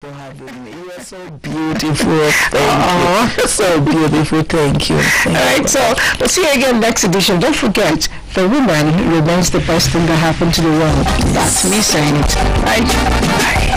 for having me. You are so beautiful. Thank you. So beautiful. Thank you. All right, so we'll see you again next edition. Don't forget, the woman remains the best thing that happened to the world. That's me saying it. Right? Bye.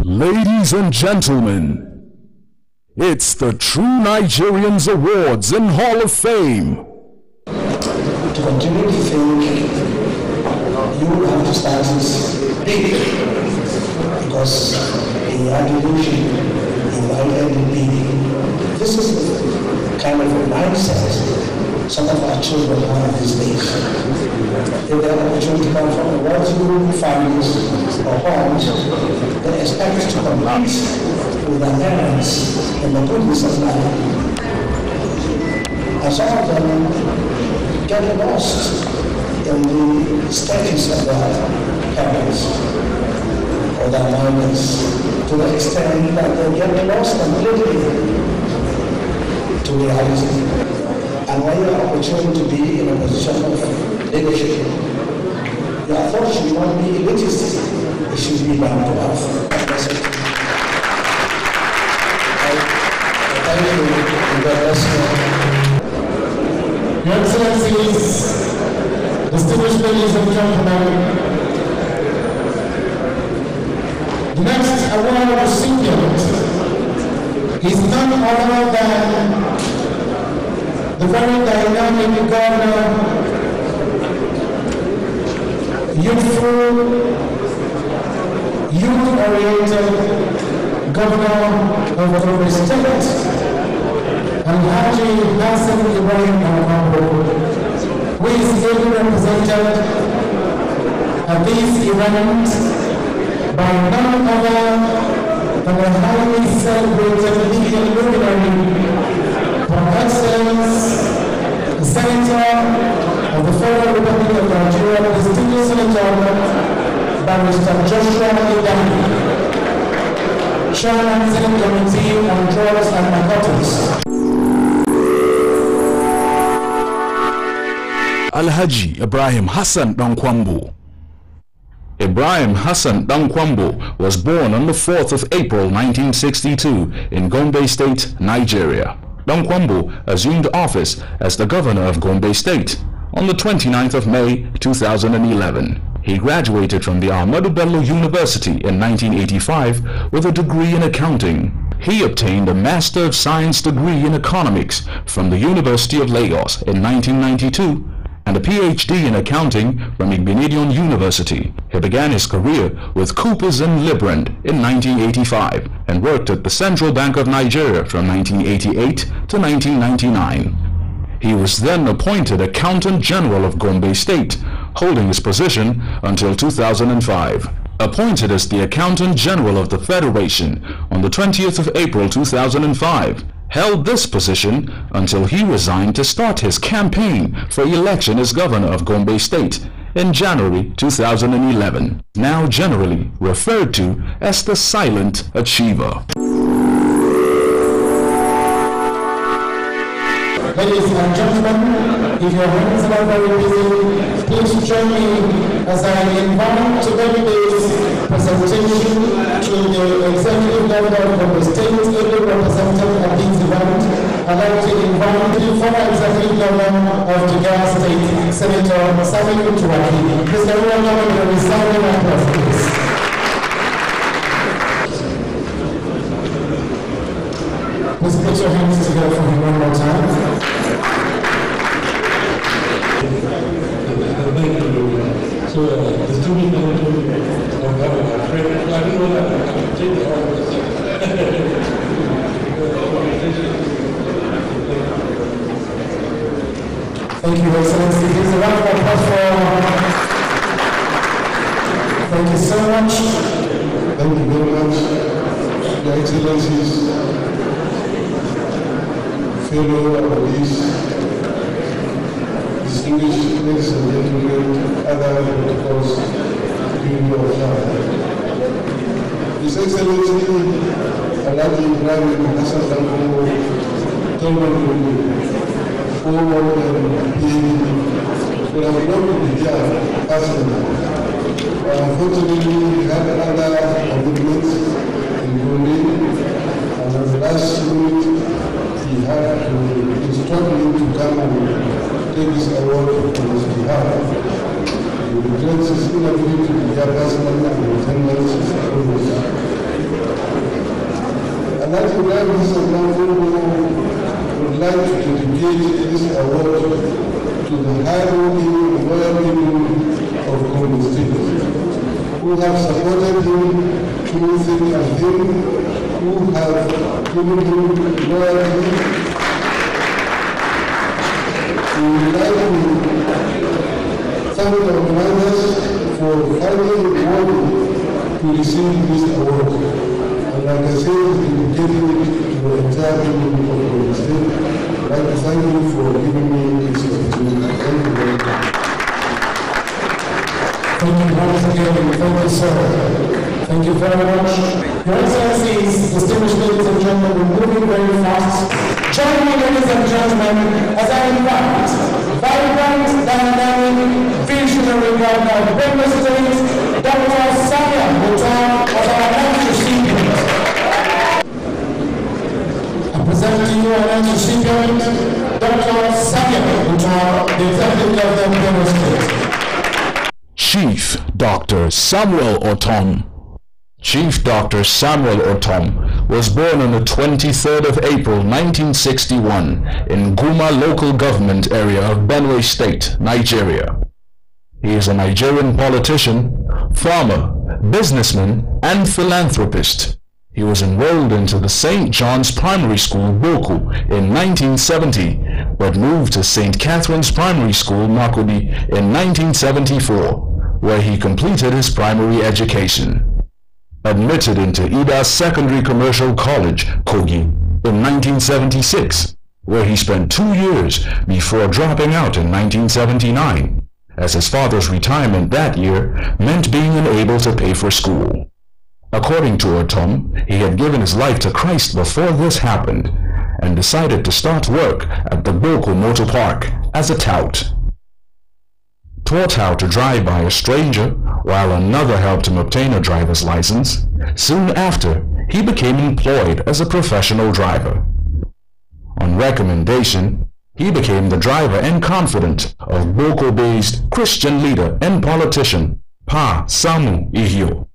Ladies and gentlemen, it's the True Nigerians Awards and Hall of Fame. To continue to think, you have to start this big, because in education, in INDP, this is the kind of mindset some of our children have these days. If they have an opportunity to come from well-to-do families or homes, they expect to compete with their parents in the goodness of life. And some of them get lost in the status of their parents or their minors, to the extent that they get lost completely to reality. And when you have an opportunity to be in a position of leadership, Your thought should not be elitist. It should be down to earth. That's it. Thank you. And God bless you. Your Excellencies, distinguished ladies and gentlemen, the next award recipient is none other than the very dynamic governor, youthful, youth-oriented governor of Gombe State, Alhaji Hassan Ibrahim Al-Mambo, who is ably represented at this event by none other than the highly celebrated legal luminary, Her Excellence, the Senator of the Federal Republic of Nigeria, the distinguished Senator, Barrister Joshua Idani, Chairman Senate Committee on Drugs and Narcotics. Alhaji Ibrahim Hassan Dankwambo. Ibrahim Hassan Dankwambo was born on the 4th of April 1962 in Gombe State, Nigeria. Dankwambo assumed office as the governor of Gombe State on the 29th of May 2011. He graduated from the Ahmadu Bello University in 1985 with a degree in accounting. He obtained a Master of Science degree in economics from the University of Lagos in 1992 and a PhD in accounting from Igbinedion University. He began his career with Coopers & Lybrand in 1985 and worked at the Central Bank of Nigeria from 1988 to 1999. He was then appointed Accountant General of Gombe State, holding his position until 2005. Appointed as the Accountant General of the Federation on the 20th of April 2005, held this position until he resigned to start his campaign for election as governor of Gombe State in January 2011, now generally referred to as the Silent Achiever. Ladies and gentlemen, if your hands are very busy, please join me as I invite today's presentation to the Executive Governor of the State, ably represented at this event. I'd like to invite the former Executive Governor of Jigawa State, Senator Samuel Turaki. Please everyone give him a resounding applause, please. Please put your hands together for him one more time. Thank you. So, the student manager of government, I didn't know that I could take the office. Thank you, Excellency. Please a round of applause for. Thank you so much. Thank you very much, Your Excellencies, fellow attendees, distinguished ladies and gentlemen, other protocols during your time. His Excellency, Alhaji Ibrahim Hassan Dankwambo, told me for more than PhD, but I would love to be here personally. Unfortunately, we had other commitments in Gombe, and at the last minute, he had to instruct me to come and take this award on his behalf. He regrets his inability to be here personally and attendance is always. And that's the time this would like to dedicate this award to the high-working, loyal people of Gombe State, who have supported him through thick and thin, who have given him loyalty. We would like to thank the organizers for finding it worthy to receive this award. And like I said, we will give it to the entire people of Gombe State. I'd like to thank you for giving me this opportunity. Thank you very much. Thank you once again. Thank you, sir. Thank you very much. Your Excellencies, distinguished ladies and gentlemen, we're moving very fast. Join me, ladies and gentlemen, as I invite vibrant, dynamic, visionary governor of Benue State, Dr. Samuel Otom, was our next recipient. I present to you our next recipient, Dr. Samuel Otom, the Executive Governor of Benue State. Chief Dr. Samuel Otom. Chief Dr. Samuel Otom was born on the 23rd of April 1961 in Guma local government area of Benue State, Nigeria. He is a Nigerian politician, farmer, businessman, and philanthropist. He was enrolled into the St. John's Primary School, Boku, in 1970, but moved to St. Catherine's Primary School, Makurdi, in 1974. Where he completed his primary education. Admitted into Ida Secondary Commercial College, Kogi, in 1976, where he spent 2 years before dropping out in 1979, as his father's retirement that year meant being unable to pay for school. According to Otom, he had given his life to Christ before this happened, and decided to start work at the Boku Motor Park as a tout. Taught how to drive by a stranger, while another helped him obtain a driver's license. Soon after, he became employed as a professional driver. On recommendation, he became the driver and confidant of Boko-based Christian leader and politician Pa Samu Ihio.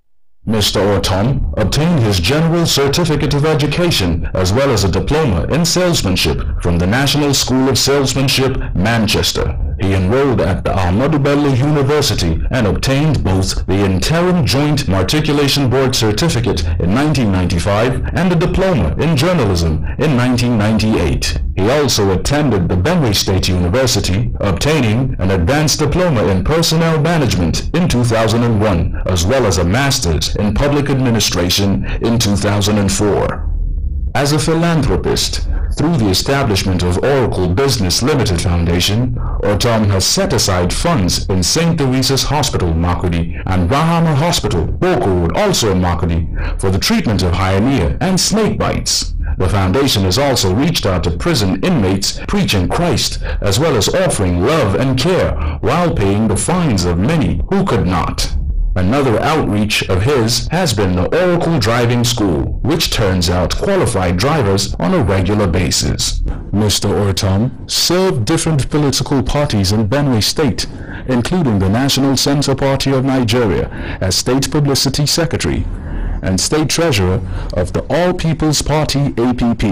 Mr. Otom obtained his General Certificate of Education as well as a diploma in salesmanship from the National School of Salesmanship, Manchester. He enrolled at the Ahmadu Bello University and obtained both the Interim Joint Matriculation Board Certificate in 1995 and a diploma in journalism in 1998. He also attended the Benue State University, obtaining an advanced diploma in personnel management in 2001, as well as a master's in public administration in 2004. As a philanthropist, through the establishment of Oracle Business Limited Foundation, Otom has set aside funds in St. Teresa's Hospital, Makurdi, and Brahma Hospital, Boko, also in Makurdi, for the treatment of hyena and snake bites. The foundation has also reached out to prison inmates preaching Christ, as well as offering love and care while paying the fines of many who could not. Another outreach of his has been the Oracle Driving School, which turns out qualified drivers on a regular basis. Mr. Otom served different political parties in Benue State, including the National Centre Party of Nigeria as State Publicity Secretary and State Treasurer of the All People's Party APP,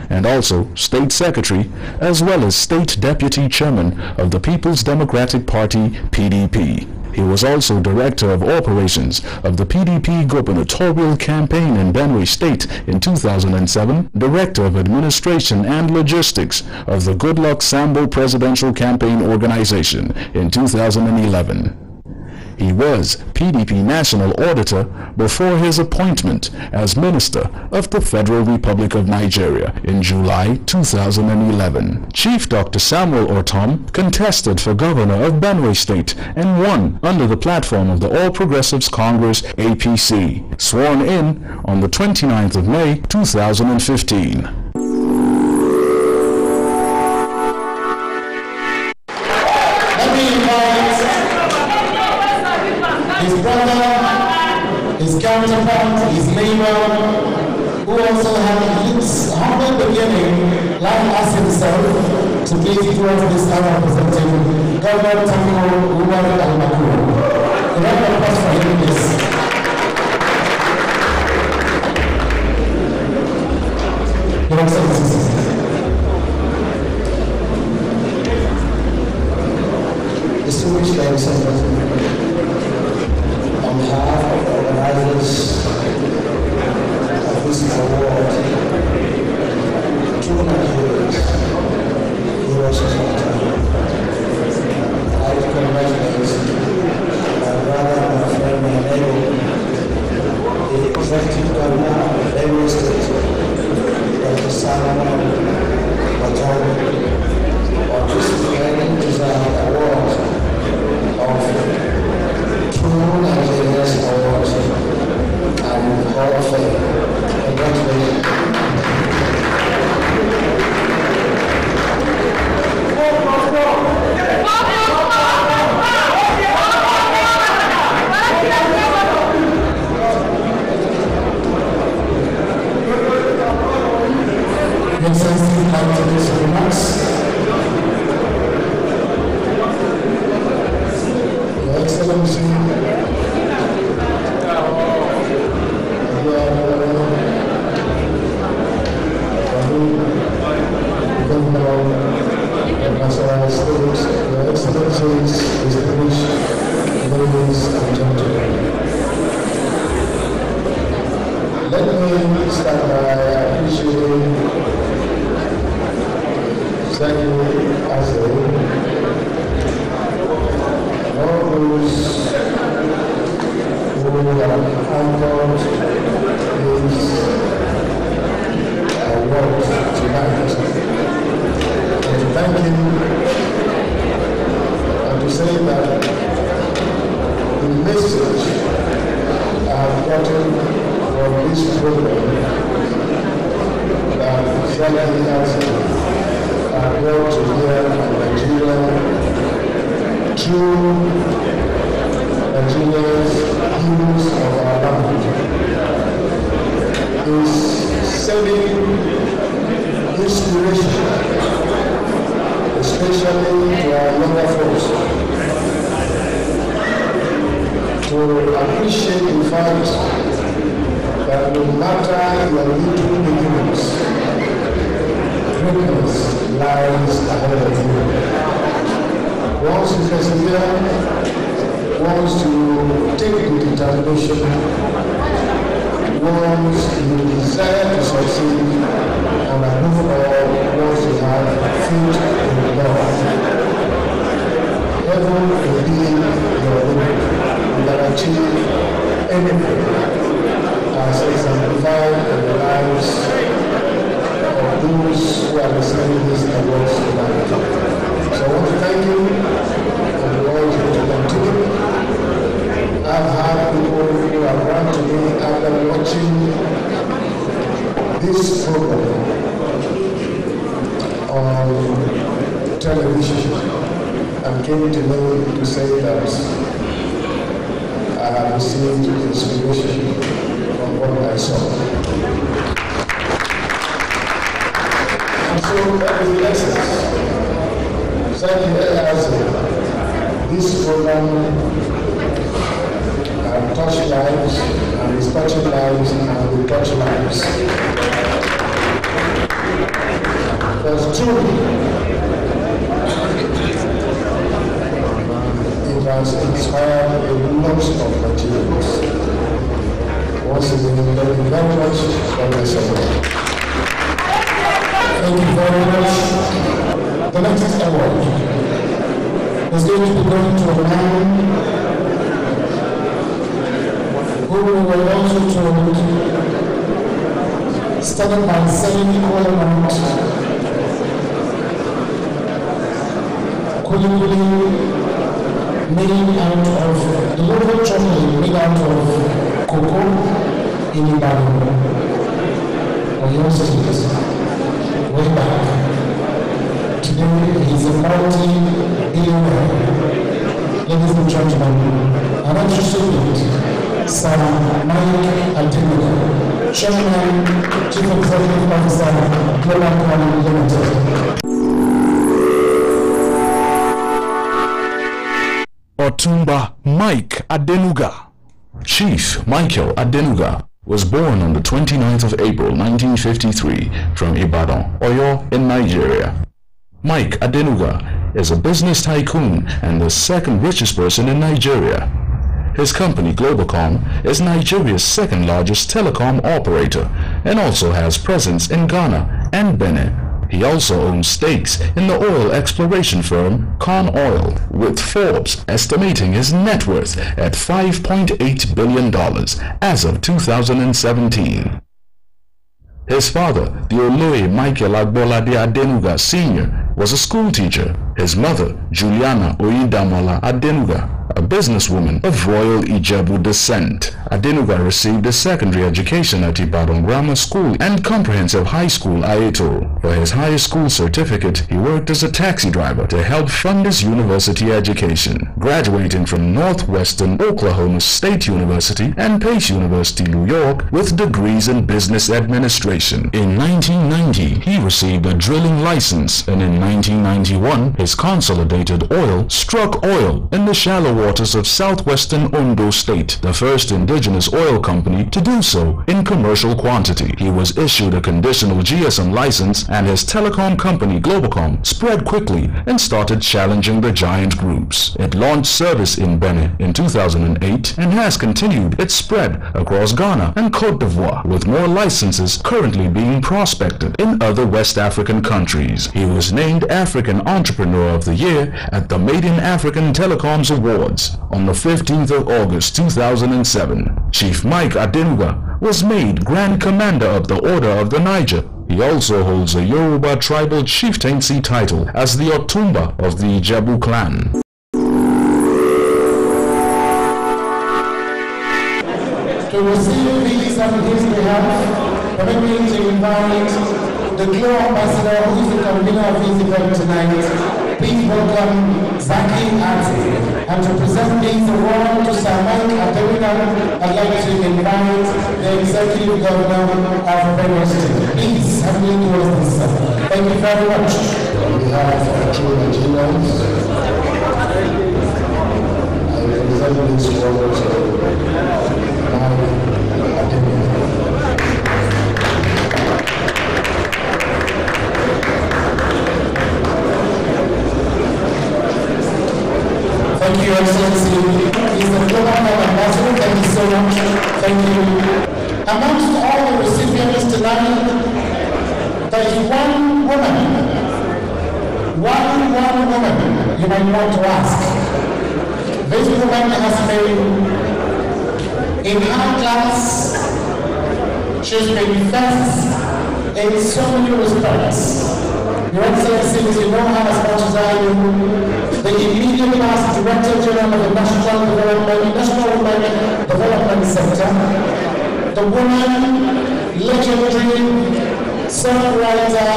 and also State Secretary as well as State Deputy Chairman of the People's Democratic Party PDP. He was also Director of Operations of the PDP gubernatorial campaign in Benue State in 2007, Director of Administration and Logistics of the Goodluck Sambo Presidential Campaign Organization in 2011. He was PDP National Auditor before his appointment as Minister of the Federal Republic of Nigeria in July 2011. Chief Dr. Samuel Otom contested for Governor of Benue State and won under the platform of the All Progressives Congress APC, sworn in on the 29th of May 2015. His brother, his counterpart, his neighbor, who also had his humble beginning, like as himself, to please towards this honor presenting Governor Tanko Umar Al-Makur. A round of applause for him, please. Your Excellencies. Distinguished ladies and gentlemen, on behalf of the organizers of this award, to Nigerians, heroes of our time, I congratulate my brother, my friend, my neighbor, the Executive Governor of Benue State, Dr. Samuel Otom, on this very deserved award of True Nigeria's Award and Hall of Fame. Congratulations. message I have gotten from this program that Zaki has brought to here from Nigeria through Nigeria's heroes of our land is sending inspiration, especially to our younger folks, to appreciate the fact that no matter your little beginnings, greatness lies ahead of you. Once you persevere, once you take the determination, once you desire to succeed, and above all, once you have faith in God, heaven will be your limit. You can achieve anything as exemplified in the lives of those who are receiving these awards tonight. So I want to thank you and urge you to continue. I've had people who have run to me after watching this program on television and came to me to say that I have received inspiration from what I saw. And so that is the essence. This program touch lives, and is touching lives, and will touch lives. Because truly, it has inspired a lot of Nigerians. Once again, thank you very much. God bless you. Thank you very much. The next award is going to be going to a man who we were also told started by selling equal amount Kulinguli made out of the local chocolate made out of cocoa in Ibadan, Oyo State, way back. Today he's a multi-billionaire. Ladies and gentlemen, I'd like to salute Sir Mike Adenuga, Chairman, Chief Executive Officer, Global Company Limited. Otumba Mike Adenuga. Chief Michael Adenuga was born on the 29th of April 1953 from Ibadan, Oyo in Nigeria. Mike Adenuga is a business tycoon and the second richest person in Nigeria. His company, Globalcom, is Nigeria's second largest telecom operator and also has presence in Ghana and Benin. He also owns stakes in the oil exploration firm Con Oil, with Forbes estimating his net worth at $5.8 billion as of 2017. His father, the Oloye Michael Agbolade Adenuga Sr., was a school teacher. His mother, Juliana Oyedamola Adenuga, a businesswoman of royal Ijebu descent. Adenuga received a secondary education at Ibadan Grammar School and Comprehensive High School, Ayetoro. For his high school certificate, he worked as a taxi driver to help fund his university education, graduating from Northwestern Oklahoma State University and Pace University, New York, with degrees in business administration. In 1990, he received a drilling license, and in 1991, his consolidated oil struck oil in the shallow waters of southwestern Ondo State, the first indigenous oil company to do so in commercial quantity. He was issued a conditional GSM license, and his telecom company Globalcom spread quickly and started challenging the giant groups. It launched service in Benin in 2008 and has continued its spread across Ghana and Côte d'Ivoire, with more licenses currently being prospected in other West African countries. He was named African Entrepreneur of the Year at the Made in African Telecoms Awards on the 15th of August 2007. Chief Mike Adenuga was made Grand Commander of the Order of the Niger. He also holds a Yoruba tribal chieftaincy title as the Otumba of the Ijebu clan. To receive these on his behalf, permit me to invite the Glow Ambassador, who is the convener of this event tonight. Please welcome Zaki Ati. And to present these award to Sir Mike Adewina, I'd like to invite the Executive Governor of Benue State. Please, help me towards this, sir. Thank you very much. On behalf of true Nigerians, I present this award to Mike Adewina. Thank you, Excellency. He's the Global Ambassador. Thank you so much. Thank you. Amongst all the recipients tonight, there is one woman you might want to ask. This woman has been in our class. She's been first in so many respects. Your Excellency, you know her as much as I do. The immediate past Director General of the National Women Development Center, the woman, legendary songwriter,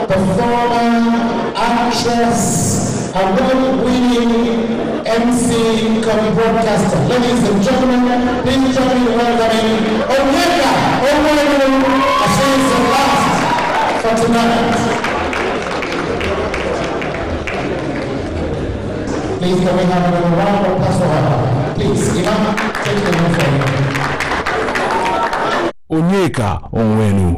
performer, actress, award-winning MC, broadcaster. Ladies and gentlemen, please join me in welcoming Onyeka Onwenu, as she is the last for tonight. Please can we have a round of applause for her? Please, Imam, take the room for you. Onyeka Onwenu.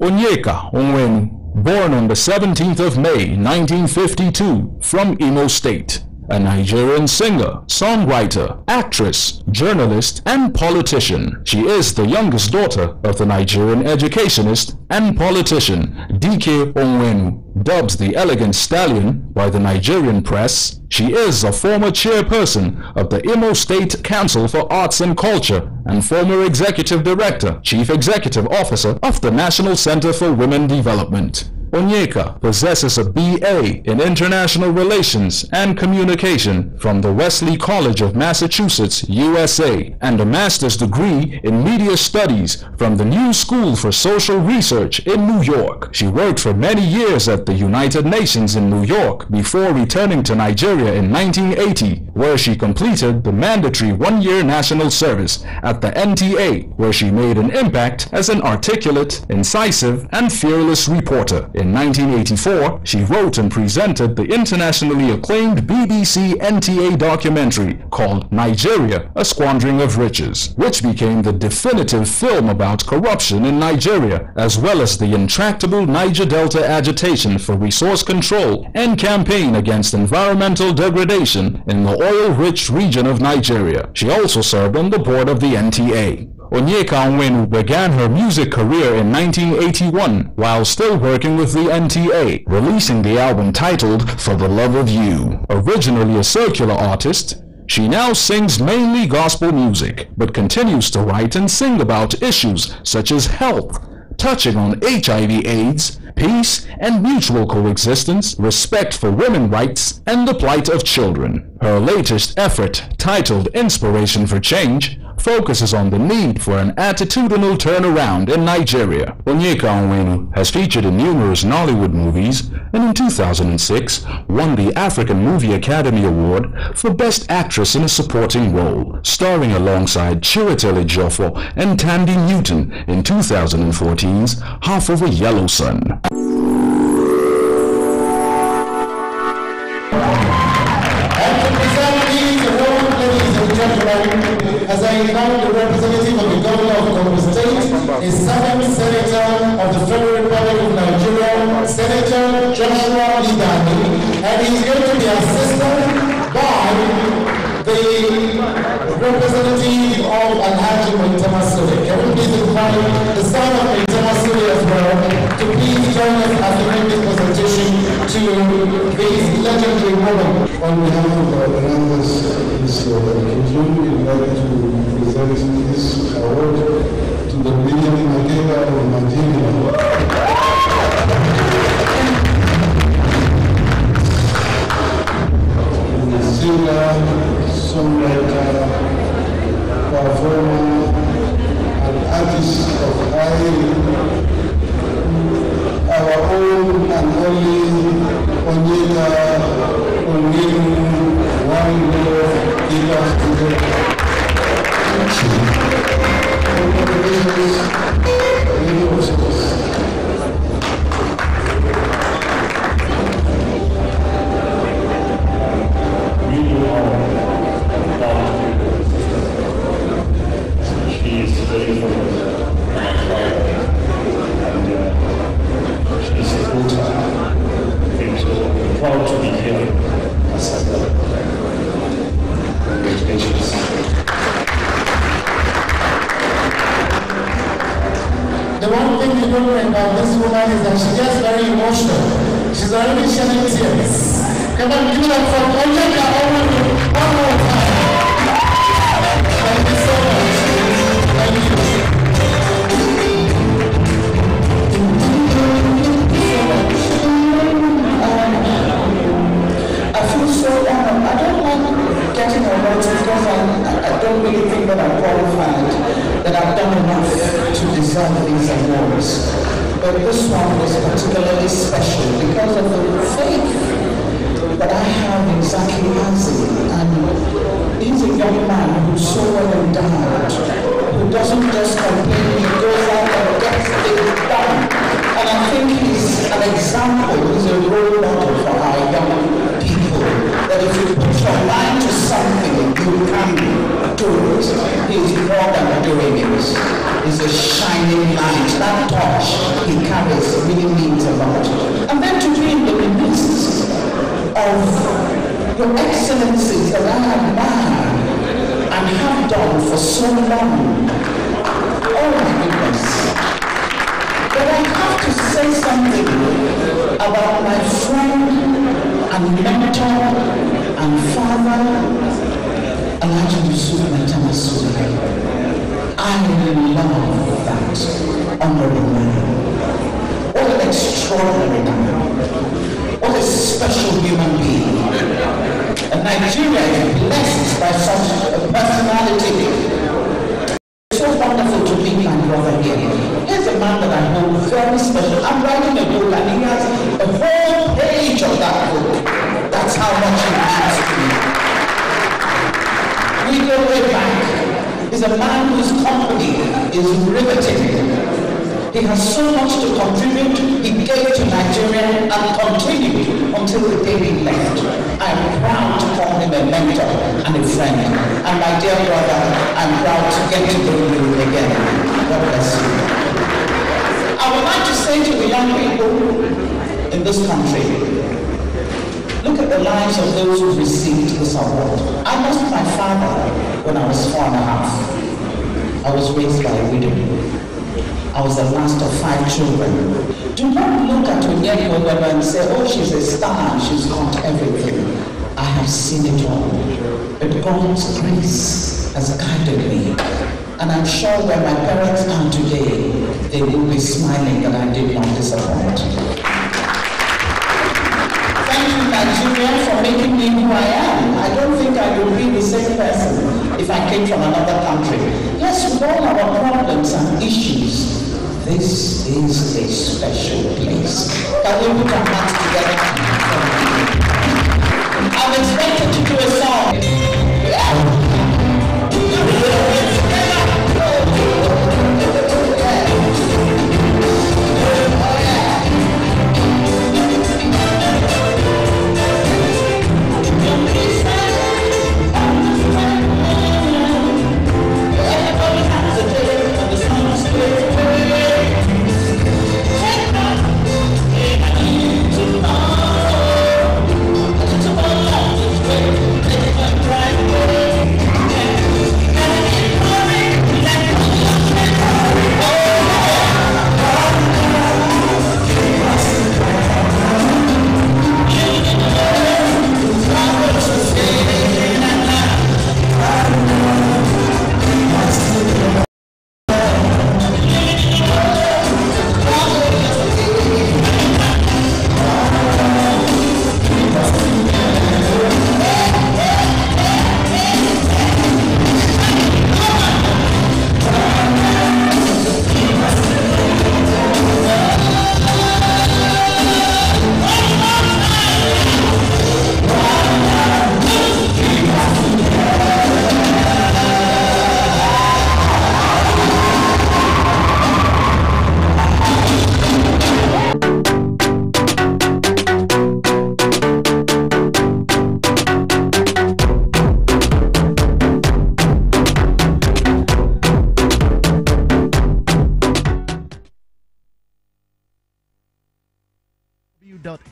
Onyeka Onwenu, born on the 17th of May, 1952, from Imo State. A Nigerian singer, songwriter, actress, journalist, and politician. She is the youngest daughter of the Nigerian educationist and politician Dike Onwenu. Dubbed the Elegant Stallion by the Nigerian press, she is a former chairperson of the Imo State Council for Arts and Culture and former executive director, chief executive officer of the National Center for Women Development. Onyeka possesses a BA in International Relations and Communication from the Wesley College of Massachusetts, USA, and a master's degree in Media Studies from the New School for Social Research in New York. She worked for many years at the United Nations in New York before returning to Nigeria in 1980, where she completed the mandatory one-year national service at the NTA, where she made an impact as an articulate, incisive, and fearless reporter. In 1984, she wrote and presented the internationally acclaimed BBC NTA documentary called Nigeria, A Squandering of Riches, which became the definitive film about corruption in Nigeria, as well as the intractable Niger Delta agitation for resource control and campaign against environmental degradation in the oil-rich region of Nigeria. She also served on the board of the NTA. Onyeka Onwenu began her music career in 1981 while still working with the NTA, releasing the album titled For the Love of You. Originally a circular artist, she now sings mainly gospel music, but continues to write and sing about issues such as health, touching on HIV/AIDS, peace and mutual coexistence, respect for women's rights, and the plight of children. Her latest effort, titled Inspiration for Change, focuses on the need for an attitudinal turnaround in Nigeria. Onyeka Onwenu has featured in numerous Nollywood movies and in 2006 won the African Movie Academy Award for Best Actress in a Supporting Role, starring alongside Chiwetel Ejiofor and Tandy Newton in 2014's Half of a Yellow Sun. As I invite the representative of the governor of Gombe State, a serving senator of the Federal Republic of Nigeria, Senator Joshua Lidani, and he's going to be assisted by the representative of Alhaji Moitama Sule. Can we please invite the son of Moitama Sule as well to please join us as we make this presentation to this legendary woman. On behalf of our members, is including invited to present this award to the William Makeba of Nigeria. Singer, songwriter, performer,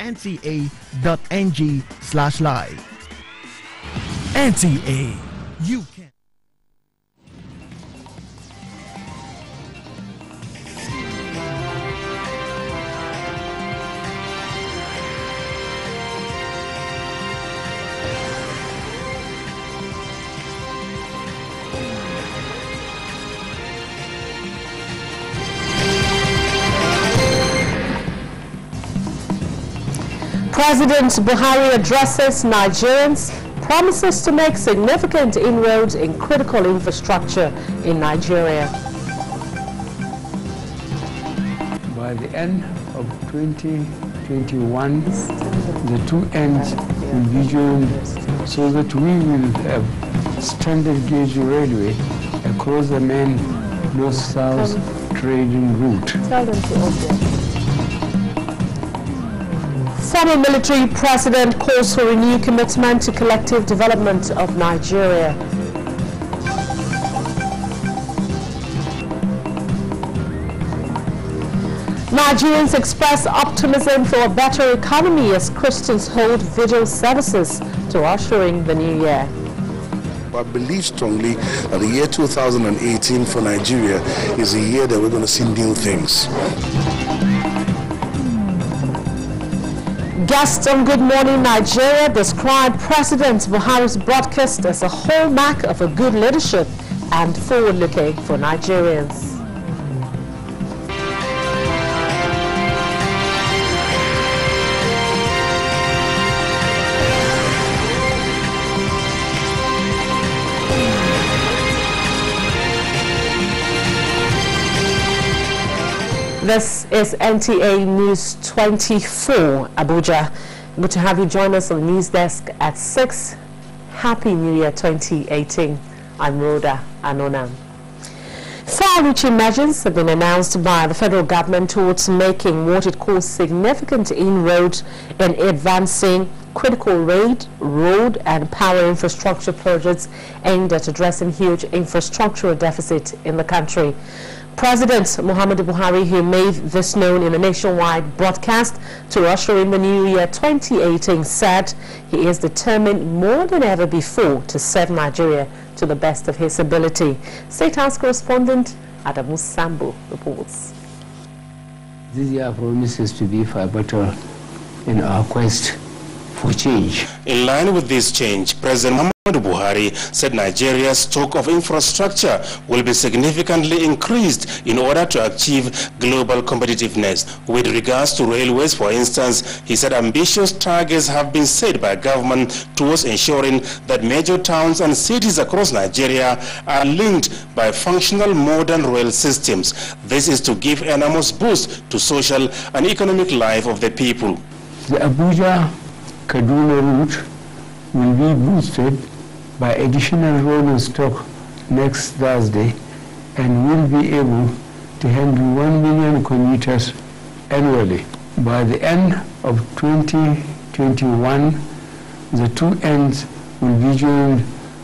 nta.ng/live. NTA, you can. President Buhari addresses Nigerians, promises to make significant inroads in critical infrastructure in Nigeria. By the end of 2021, the two ends will be joined so that we will have standard gauge railway across the main north-south trading route. Tell them to open. Former military president calls for renewed commitment to collective development of Nigeria. Nigerians express optimism for a better economy as Christians hold vigil services to usher in the new year. I believe strongly that the year 2018 for Nigeria is a year that we're going to see new things. Guests on Good Morning Nigeria described President Buhari's broadcast as a hallmark of a good leadership and forward-looking for Nigerians. This is NTA News 24, Abuja. Good to have you join us on the news desk at 6. Happy New Year 2018. I'm Rhoda Anona. Far-reaching measures have been announced by the federal government towards making what it calls significant inroads in advancing critical road and power infrastructure projects aimed at addressing huge infrastructural deficit in the country. President Muhammadu Buhari, who made this known in a nationwide broadcast to usher in the new year 2018, said he is determined more than ever before to serve Nigeria to the best of his ability. State House correspondent Adamu Sambo reports. This year promises to be far better in our quest for change. In line with this change, President Muhammadu Buhari said Nigeria's stock of infrastructure will be significantly increased in order to achieve global competitiveness. With regards to railways, for instance, he said ambitious targets have been set by government towards ensuring that major towns and cities across Nigeria are linked by functional modern rail systems. This is to give enormous boost to social and economic life of the people. The Abuja-Kaduna route will be boosted by additional rolling stock next Thursday and will be able to handle 1 million commuters annually. By the end of 2021, the two ends will be joined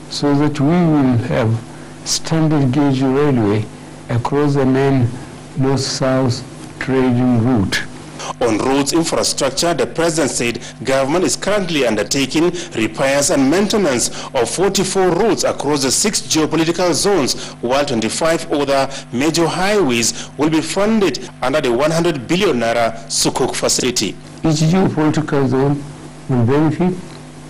so that we will have standard gauge railway across the main north-south trading route. On roads infrastructure, the president said government is currently undertaking repairs and maintenance of 44 roads across the 6 geopolitical zones, while 25 other major highways will be funded under the 100 billion naira Sukuk facility. Each geopolitical zone will benefit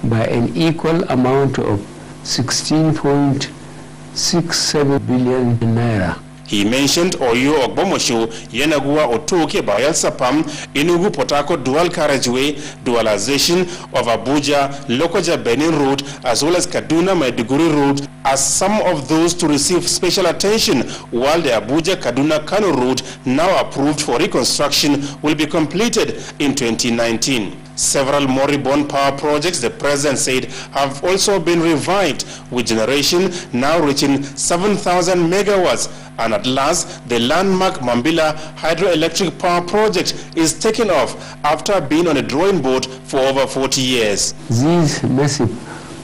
by an equal amount of 16.67 billion naira. He mentioned Oyo Ogbomosho, Yenagoa Otoke Bayelsapam, Enugu Potako dual carriageway, dualization of Abuja Lokoja Benin Road, as well as Kaduna Maiduguri Road, as some of those to receive special attention, while the Abuja Kaduna Kano Road, now approved for reconstruction, will be completed in 2019. Several moribund power projects, the president said, have also been revived, with generation now reaching 7,000 megawatts. And at last, the landmark Mambila hydroelectric power project is taken off after being on a drawing board for over 40 years. These massive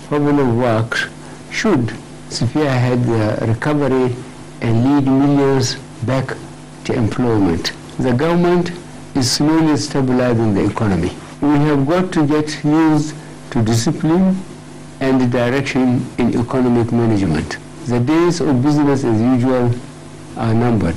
popular works should spearhead the recovery and lead millions back to employment. The government is slowly stabilizing the economy. we have got to get used to discipline and direction in economic management. The days of business as usual are numbered.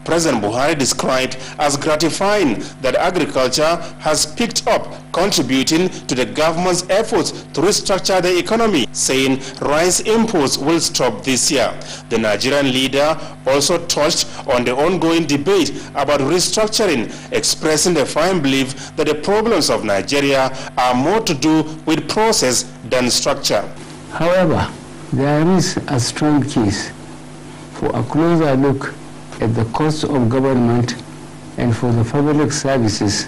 President Buhari described as gratifying that agriculture has picked up, contributing to the government's efforts to restructure the economy, saying rice imports will stop this year. The Nigerian leader also touched on the ongoing debate about restructuring, expressing the firm belief that the problems of Nigeria are more to do with process than structure. However, there is a strong case for a closer look at the cost of government and for the public services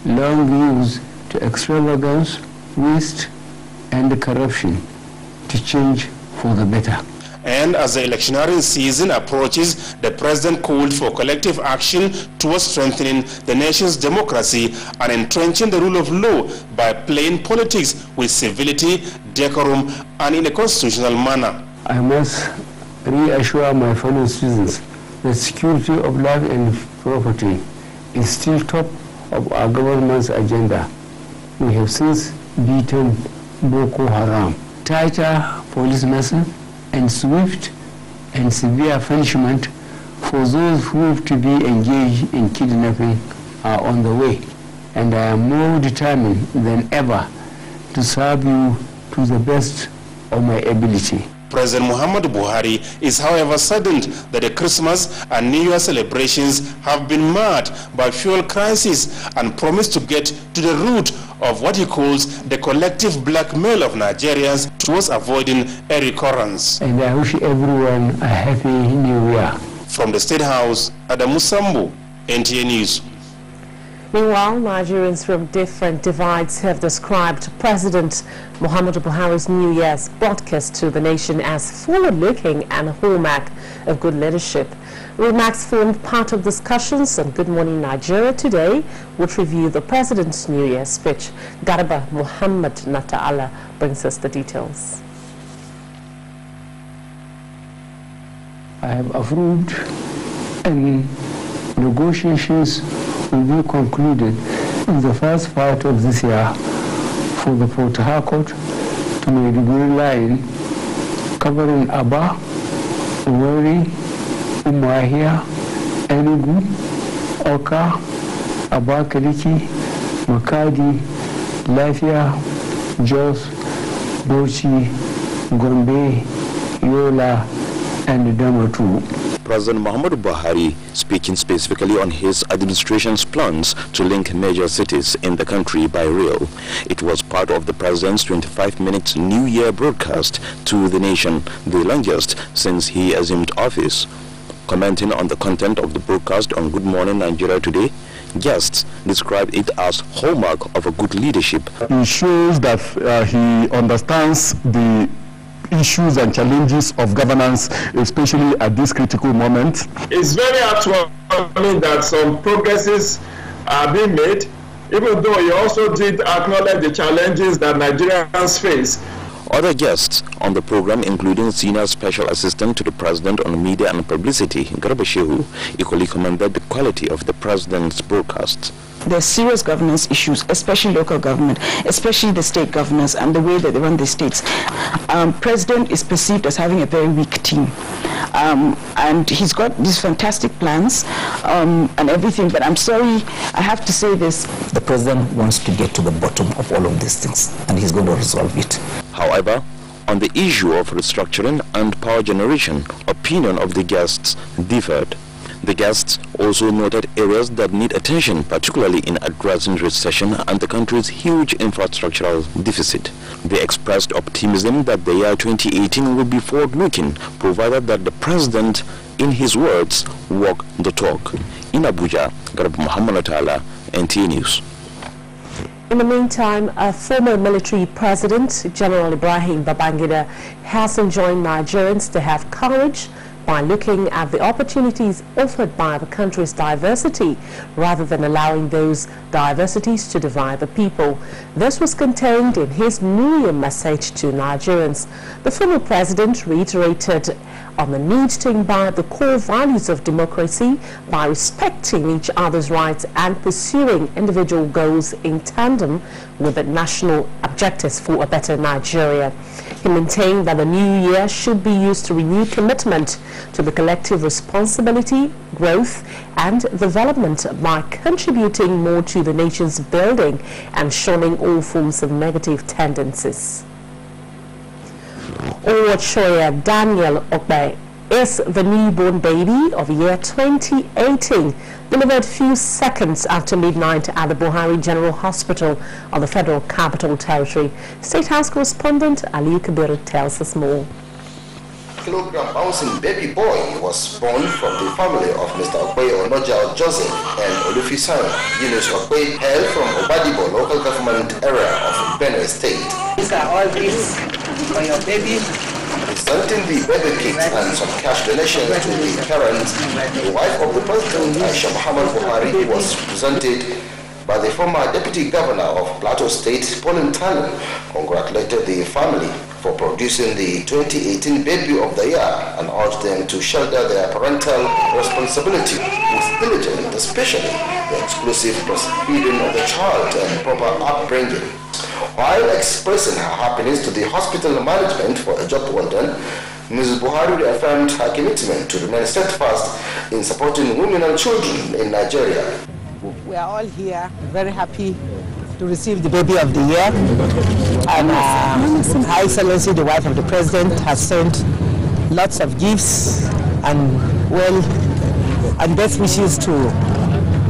long used to extravagance, waste, and corruption to change for the better. And as the electioneering season approaches, the president called for collective action towards strengthening the nation's democracy and entrenching the rule of law by playing politics with civility, decorum, and in a constitutional manner. I must reassure my fellow citizens that security of life and property is still top of our government's agenda. We have since beaten Boko Haram. Tighter police measures and swift and severe punishment for those who have to be engaged in kidnapping are on the way, and I am more determined than ever to serve you to the best of my ability. President Muhammadu Buhari is, however, saddened that the Christmas and New Year celebrations have been marred by fuel crisis and promised to get to the root of what he calls the collective blackmail of Nigerians towards avoiding a recurrence. And I wish everyone a happy New Year. From the State House, Adamu Sambu, NTA News. Meanwhile, Nigerians from different divides have described President Muhammadu Buhari's New Year's broadcast to the nation as forward-looking and a hallmark of good leadership. Remarks formed part of discussions on Good Morning Nigeria today, which review the president's New Year's speech. Garba Muhammad Nata'ala brings us the details. I have approved and negotiations will be concluded in the first part of this year for the Port Harcourt to Maiduguri line covering Aba, Uwari, Umuahia, Enugu, Oka, Abakaliki, Makadi, Lafia, Jos, Bauchi, Gombe, Yola, and Damaturu. President Muhammadu Buhari speaking specifically on his administration's plans to link major cities in the country by rail. It was part of the president's 25-minute New Year broadcast to the nation, the longest since he assumed office. Commenting on the content of the broadcast on Good Morning Nigeria today, guests described it as hallmark of a good leadership. It shows that he understands the issues and challenges of governance, especially at this critical moment. It's very heartwarming that some progresses are being made, even though he also did acknowledge the challenges that Nigerians face. Other guests on the program, including Senior Special Assistant to the President on Media and Publicity, Garba Shehu, equally commended the quality of the President's broadcast. There's serious governance issues, especially local government, especially the state governors and the way that they run the states. President is perceived as having a very weak team. And he's got these fantastic plans and everything, but I'm sorry, I have to say this. The president wants to get to the bottom of all of these things, and he's going to resolve it. However, on the issue of restructuring and power generation, opinion of the guests differed. The guests also noted areas that need attention, particularly in addressing recession and the country's huge infrastructural deficit. They expressed optimism that the year 2018 will be forward-looking, provided that the president, in his words, walk the talk. In Abuja, Garba Muhammad Nata'ala, NTA News. In the meantime, a former military president, General Ibrahim Babangida, has enjoined Nigerians to have courage, by looking at the opportunities offered by the country's diversity rather than allowing those diversities to divide the people. This was contained in his New Year message to Nigerians. The former president reiterated on the need to imbibe the core values of democracy by respecting each other's rights and pursuing individual goals in tandem with the national objectives for a better Nigeria. He maintained that the new year should be used to renew commitment to the collective responsibility, growth and development by contributing more to the nation's building and shunning all forms of negative tendencies. Owachoya Daniel Okbe is the newborn baby of year 2018, delivered few seconds after midnight at the Buhari General Hospital of the Federal Capital Territory. State House correspondent Ali Kabir tells us more. Kilogram bouncing baby boy was born from the family of Mr. Okwe Onoja Joseph and Olufisan Yunus Okwe, hail from Obadibo local government area of Benue State. These are all gifts for your baby. Presenting the baby kit and some cash donations to the parents, the wife of the president, Aisha Muhammad Buhari, was presented by the former deputy governor of Plateau State, Pauline Talon, congratulated the family for producing the 2018 baby of the year and urged them to shoulder their parental responsibility with diligence, especially the exclusive breastfeeding of the child and proper upbringing. While expressing her happiness to the hospital management for a job well done, Ms. Buhari reaffirmed her commitment to remain steadfast in supporting women and children in Nigeria. We are all here very happy to receive the baby of the year, and Her Excellency, the wife of the President, has sent lots of gifts and best wishes to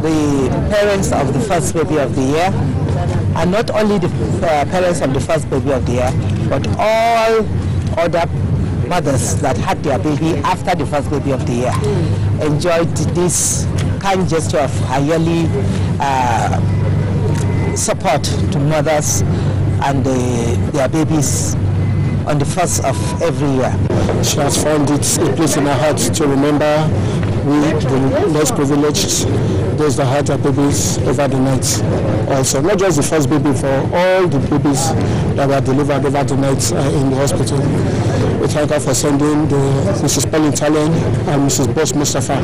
the parents of the first baby of the year, and not only the parents of the first baby of the year, but all other mothers that had their baby after the first baby of the year enjoyed this kind gesture of her yearly support to mothers and their babies on the first of every year. She has found it a place in her heart to remember we, the less privileged, those that had their babies over the night. Also, not just the first baby, for all the babies that were delivered over the night in the hospital. We thank her for sending Mrs. Pauline Talon and Mrs. Boss Mustafa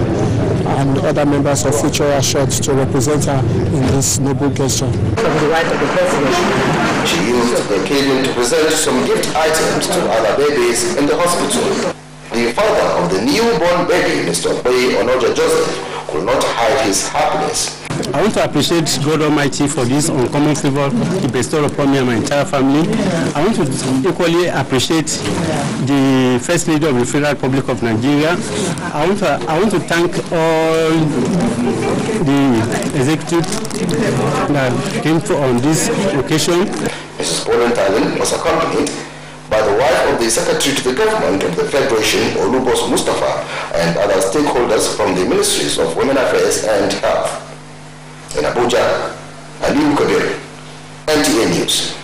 and other members of Future Assured to represent her in this noble gesture. She used the occasion to present some gift items to other babies in the hospital. The father of the newborn baby, Mr. Okwe Onoja Joseph, could not hide his happiness. I want to appreciate God Almighty for this uncommon favor He bestowed upon me and my entire family. I want to equally appreciate the First Lady of the Federal Republic of Nigeria. I want to thank all the executive that came on this occasion. Mrs. Pauline Talon was accompanied by the wife of the Secretary to the Government of the Federation, Olubos Mustafa, and other stakeholders from the Ministries of Women Affairs and Health. In Abuja, Ali Kabir, NTA News.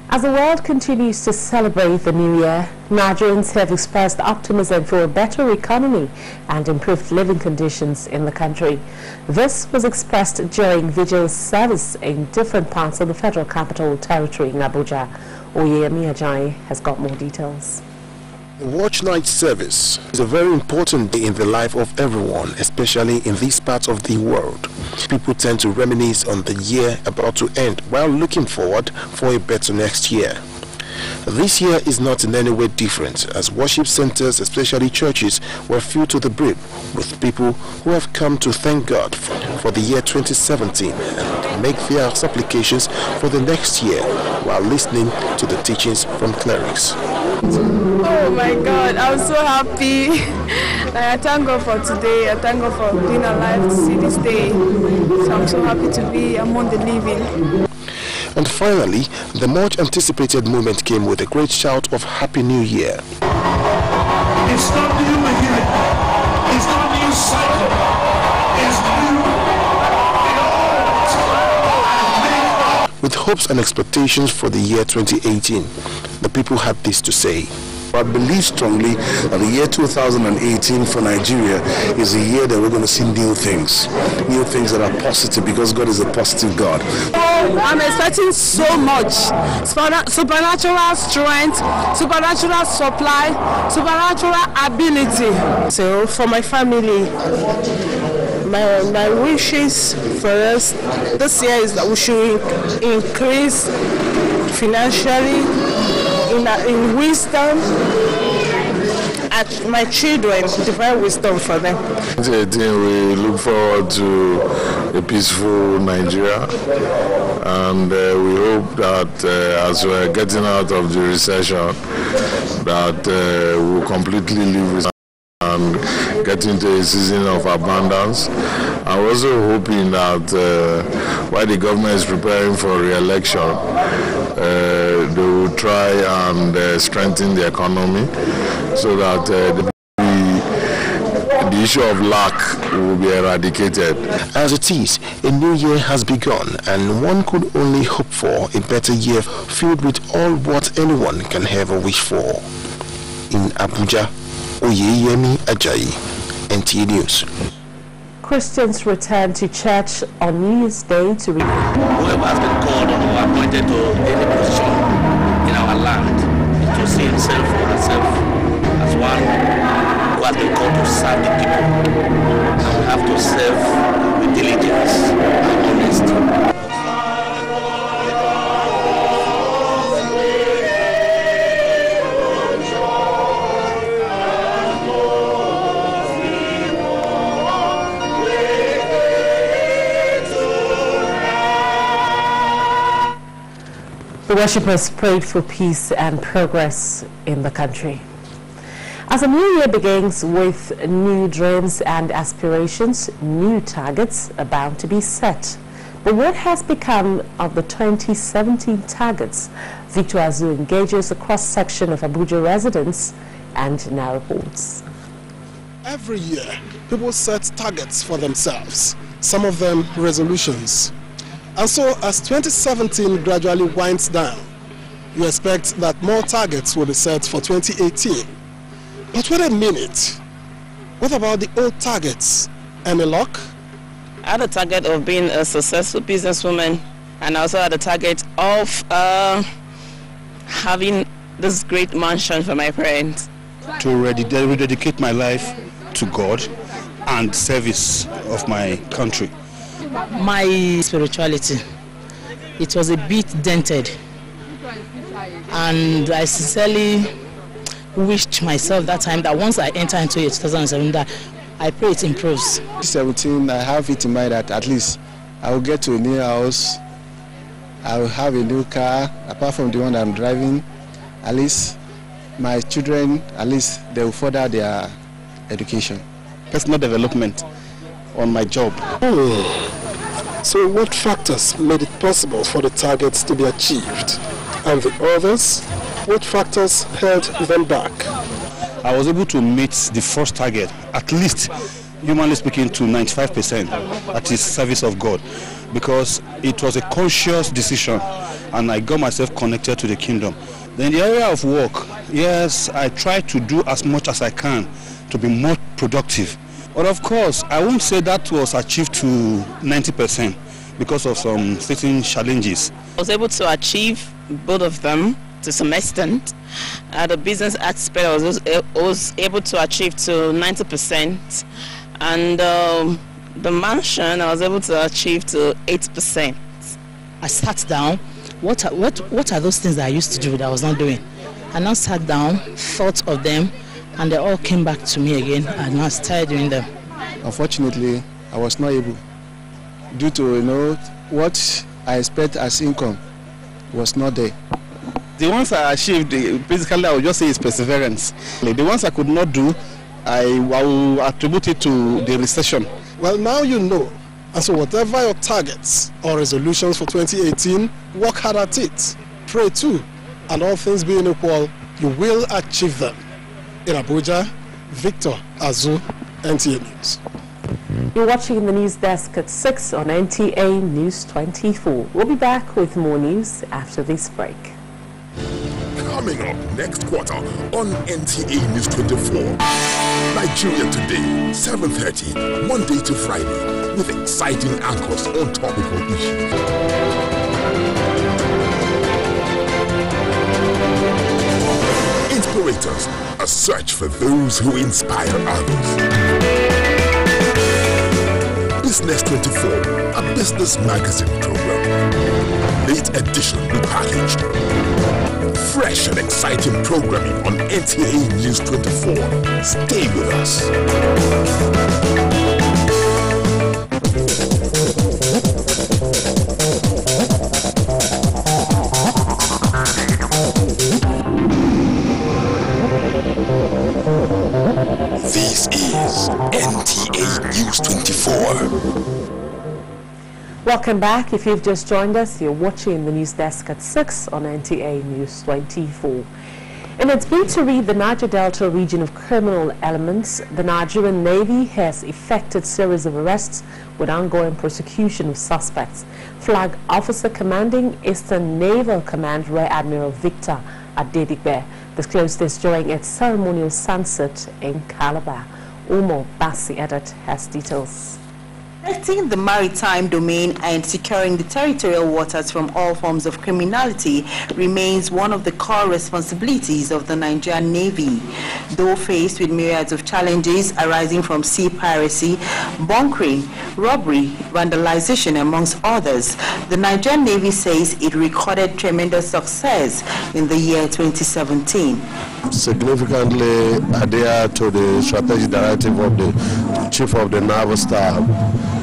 As the world continues to celebrate the new year, Nigerians have expressed optimism for a better economy and improved living conditions in the country. This was expressed during vigil service in different parts of the Federal Capital Territory in Abuja. Oyemi Ajayi has got more details. The Watch Night service is a very important day in the life of everyone, especially in these parts of the world. People tend to reminisce on the year about to end while looking forward for a better next year. This year is not in any way different, as worship centers, especially churches, were filled to the brim with people who have come to thank God for the year 2017 and make their supplications for the next year while listening to the teachings from clerics. Oh my God, I'm so happy. I thank God for today. I thank God for being alive to see this day. So I'm so happy to be among the living. And finally, the much anticipated moment came with a great shout of Happy New Year. It's not new again. It's not new cycle. It's new. With hopes and expectations for the year 2018, the people had this to say. I believe strongly that the year 2018 for Nigeria is a year that we're going to see new things that are positive, because God is a positive God. I'm expecting so much supernatural strength, supernatural supply, supernatural ability. So for my family, my wishes for us this year is that we should increase financially, in wisdom, at my children, divine wisdom for them. We look forward to a peaceful Nigeria, and we hope that as we're getting out of the recession, that we'll completely live and get into a season of abundance. I'm also hoping that while the government is preparing for re-election, they will try and strengthen the economy so that the issue of lack will be eradicated. As it is, a new year has begun, and one could only hope for a better year filled with all what anyone can ever wish for. In Abuja, Oyeyemi Ajayi, NTA News. Christians return to church on New Year's Day to read. Whoever has been called or appointed to any position in our land is to see himself or herself as one who has been called to serve the people. And we have to serve with diligence and honesty. The worshippers prayed for peace and progress in the country. As a new year begins with new dreams and aspirations, new targets are bound to be set. But what has become of the 2017 targets? Victor Azu engages a cross-section of Abuja residents and now reports. Every year, people set targets for themselves, some of them resolutions. And so, as 2017 gradually winds down, you expect that more targets will be set for 2018. But wait a minute, what about the old targets? Any luck? I had a target of being a successful businesswoman, and I also had a target of having this great mansion for my parents. To rededicate my life to God and service of my country. My spirituality, it was a bit dented, and I sincerely wished myself that time that once I enter into it 2007 that I pray it improves. 2017, I have it in mind that at least I will get to a new house, I will have a new car apart from the one I'm driving. At least my children, at least they will further their education. Personal development on my job. So what factors made it possible for the targets to be achieved? And the others, what factors held them back? I was able to meet the first target, at least, humanly speaking, to 95%, that is service of God, because it was a conscious decision and I got myself connected to the kingdom. Then the area of work, yes, I try to do as much as I can to be more productive. But of course, I won't say that was achieved to 90% because of some certain challenges. I was able to achieve both of them to some extent. The business aspect I was able to achieve to 90%, and the mansion I was able to achieve to 8%. I sat down. What are those things that I used to do that I was not doing? I now sat down, thought of them, and they all came back to me again, and now started doing them. Unfortunately, I was not able, due to what I expect as income was not there. The ones I achieved, basically I would just say is perseverance. The ones I could not do, I will attribute it to the recession. Well, now you know. And so whatever your targets or resolutions for 2018, work hard at it. Pray too. And all things being equal, you will achieve them. In Abuja, Victor Azu, NTA News. You're watching the news desk at 6 on NTA News 24. We'll be back with more news after this break. Coming Coming up next quarter on NTA News 24. Nigeria Today, 7:30, Monday to Friday, with exciting anchors on topical issues. Inspirators, a search for those who inspire others. Business 24, a business magazine program. Late edition repackaged. Fresh and exciting programming on NTA News 24. Stay with us. This is NTA News 24. Welcome back. If you've just joined us, you're watching the news desk at 6 on NTA News 24. In its bid to rid the Niger Delta region of criminal elements, the Nigerian Navy has effected a series of arrests with ongoing prosecution of suspects. Flag Officer Commanding Eastern Naval Command Rear Admiral Victor Adedipe disclosed this during its ceremonial sunset in Calabar. Umo Bassi Edet has details. Protecting the maritime domain and securing the territorial waters from all forms of criminality remains one of the core responsibilities of the Nigerian Navy. Though faced with myriads of challenges arising from sea piracy, bunkering, robbery, vandalization, amongst others, the Nigerian Navy says it recorded tremendous success in the year 2017. Significantly adhere to the strategic directive of the Chief of the Naval Staff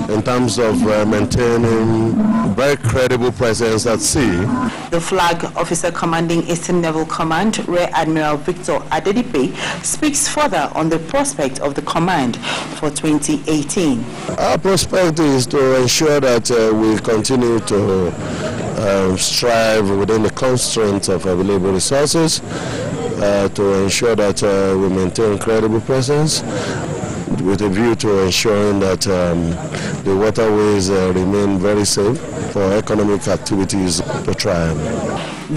in terms of maintaining very credible presence at sea. The Flag Officer Commanding Eastern Naval Command, Rear Admiral Victor Adedipe, speaks further on the prospect of the command for 2018. Our prospect is to ensure that we continue to strive within the constraints of available resources to ensure that we maintain credible presence, with a view to ensuring that the waterways remain very safe for economic activities to thrive.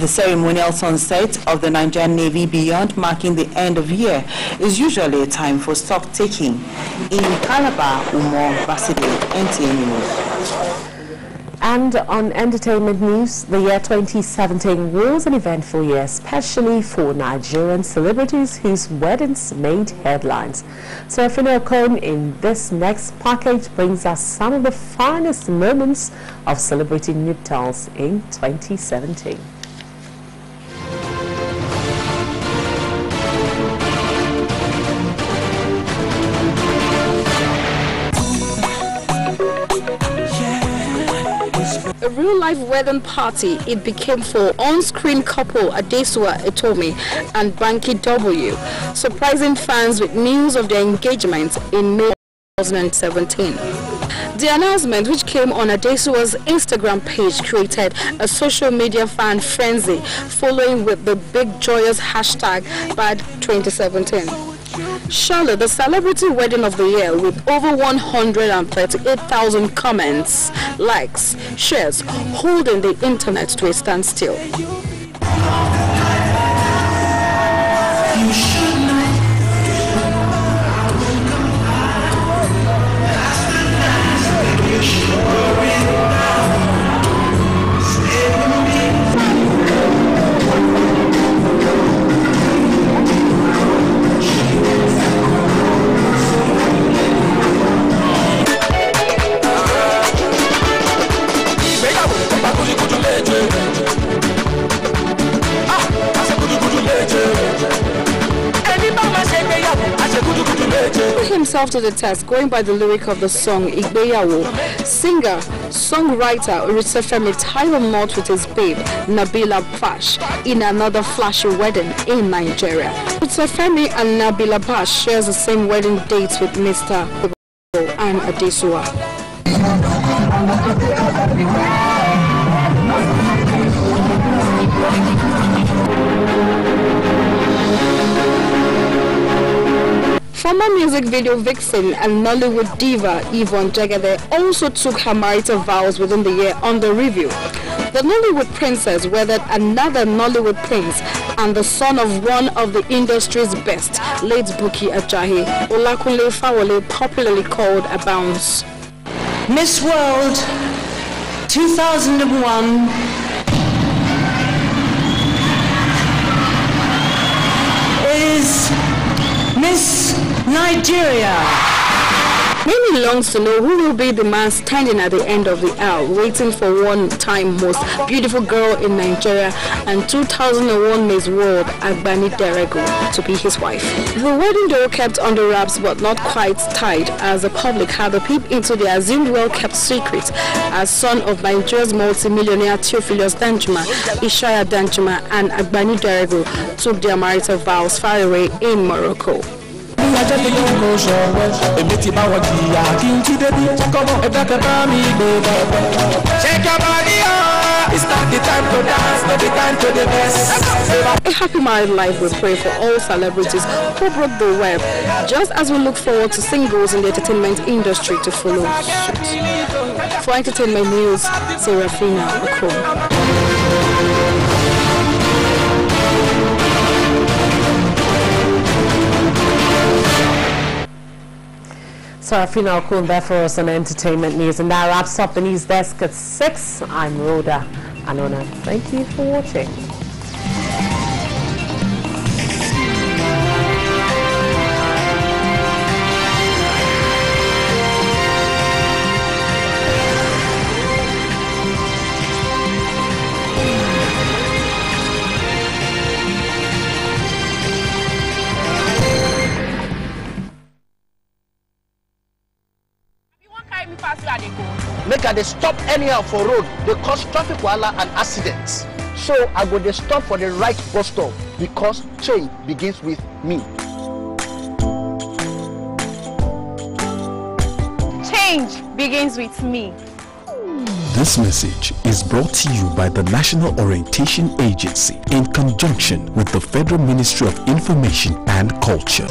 The ceremonial sunset of the Nigerian Navy beyond marking the end of year is usually a time for stock taking. In Calabar, Umo Baside, NTA News. And on entertainment news, the year 2017 was an eventful year, especially for Nigerian celebrities whose weddings made headlines. Serafina Okon in this next package brings us some of the finest moments of celebrity nuptials in 2017. A real-life wedding party it became for on-screen couple Adesua Etomi and Banky W, surprising fans with news of their engagement in May 2017. The announcement, which came on Adesua's Instagram page, created a social media fan frenzy, following with the big joyous hashtag #BAD2017. Surely the celebrity wedding of the year, with over 138,000 comments, likes, shares, holding the internet to a standstill. Put himself to the test, going by the lyric of the song Igbeyawo. Singer, songwriter Orisefemi tied a knot with his babe Nabila Bash in another flashy wedding in Nigeria. Orisefemi and Nabila Bash shares the same wedding dates with Mr. and Adesua. Former music video vixen and Nollywood diva Yvonne Jagade also took her marital vows within the year under review. The Nollywood princess wedded another Nollywood prince and the son of one of the industry's best, late Buki Ajayi, Olakunle Fawole, popularly called a bounce. Miss World 2001 is Miss Nigeria. Many longs to know who will be the man standing at the end of the aisle, waiting for one-time most beautiful girl in Nigeria and 2001 Miss World Agbani Derego to be his wife. The wedding door kept under wraps but not quite tied, as the public had a peep into the assumed well-kept secret, as son of Nigeria's multi-millionaire Theophilus Danjuma, Ishaya Danjuma and Agbani Derego took their marital vows far away in Morocco. Shake your body, it's not the time to dance, not the time to the best. A happy married life we pray for all celebrities who broke the web, just as we look forward to singles in the entertainment industry to follow suit. For entertainment news, Serafina Okon. Serafina Okun there for us on entertainment news, and that wraps up the news desk at 6. I'm Rhoda Anona. Thank you for watching. Make they stop anyhow for road, they cause traffic wahala and accidents. So I go they stop for the right bus stop because change begins with me. Change begins with me. This message is brought to you by the National Orientation Agency in conjunction with the Federal Ministry of Information and Culture.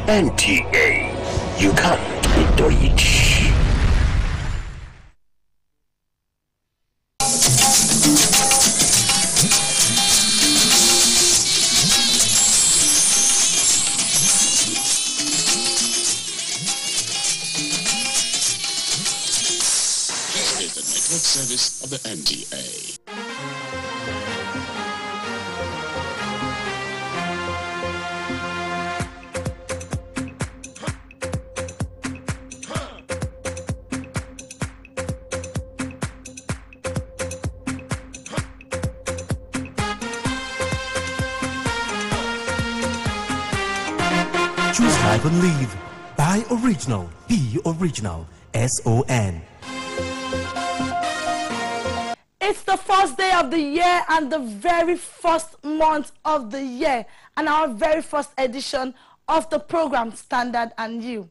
NTA, you can't be Deutsch. This is the network service of the NTA. Choose Live and Live. Buy original. Be original. SON. It's the first day of the year and the very first month of the year, and our very first edition of the program Standard and You.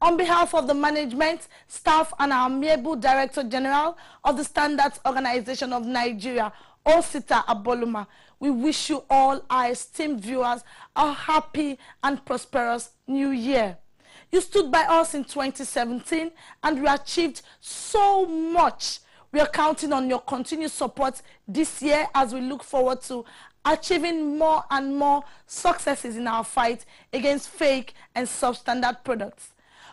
On behalf of the management, staff, and our amiable Director General of the Standards Organization of Nigeria, Osita Aboluma, we wish you all, our esteemed viewers, a happy and prosperous new year. You stood by us in 2017 and we achieved so much. We are counting on your continued support this year as we look forward to achieving more and more successes in our fight against fake and substandard products.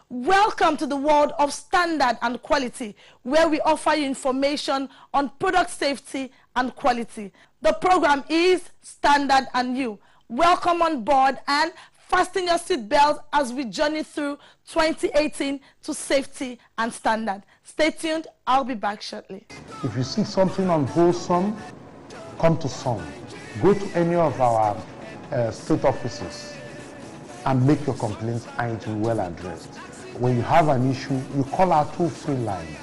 Welcome to the world of standard and quality, where we offer you information on product safety and quality. The program is Standard and You. Welcome on board and fasten your seatbelt as we journey through 2018 to safety and standard. Stay tuned. I'll be back shortly. If you see something unwholesome, come to SON. Go to any of our state offices and make your complaints, and it will be well addressed. When you have an issue, you call our toll-free line.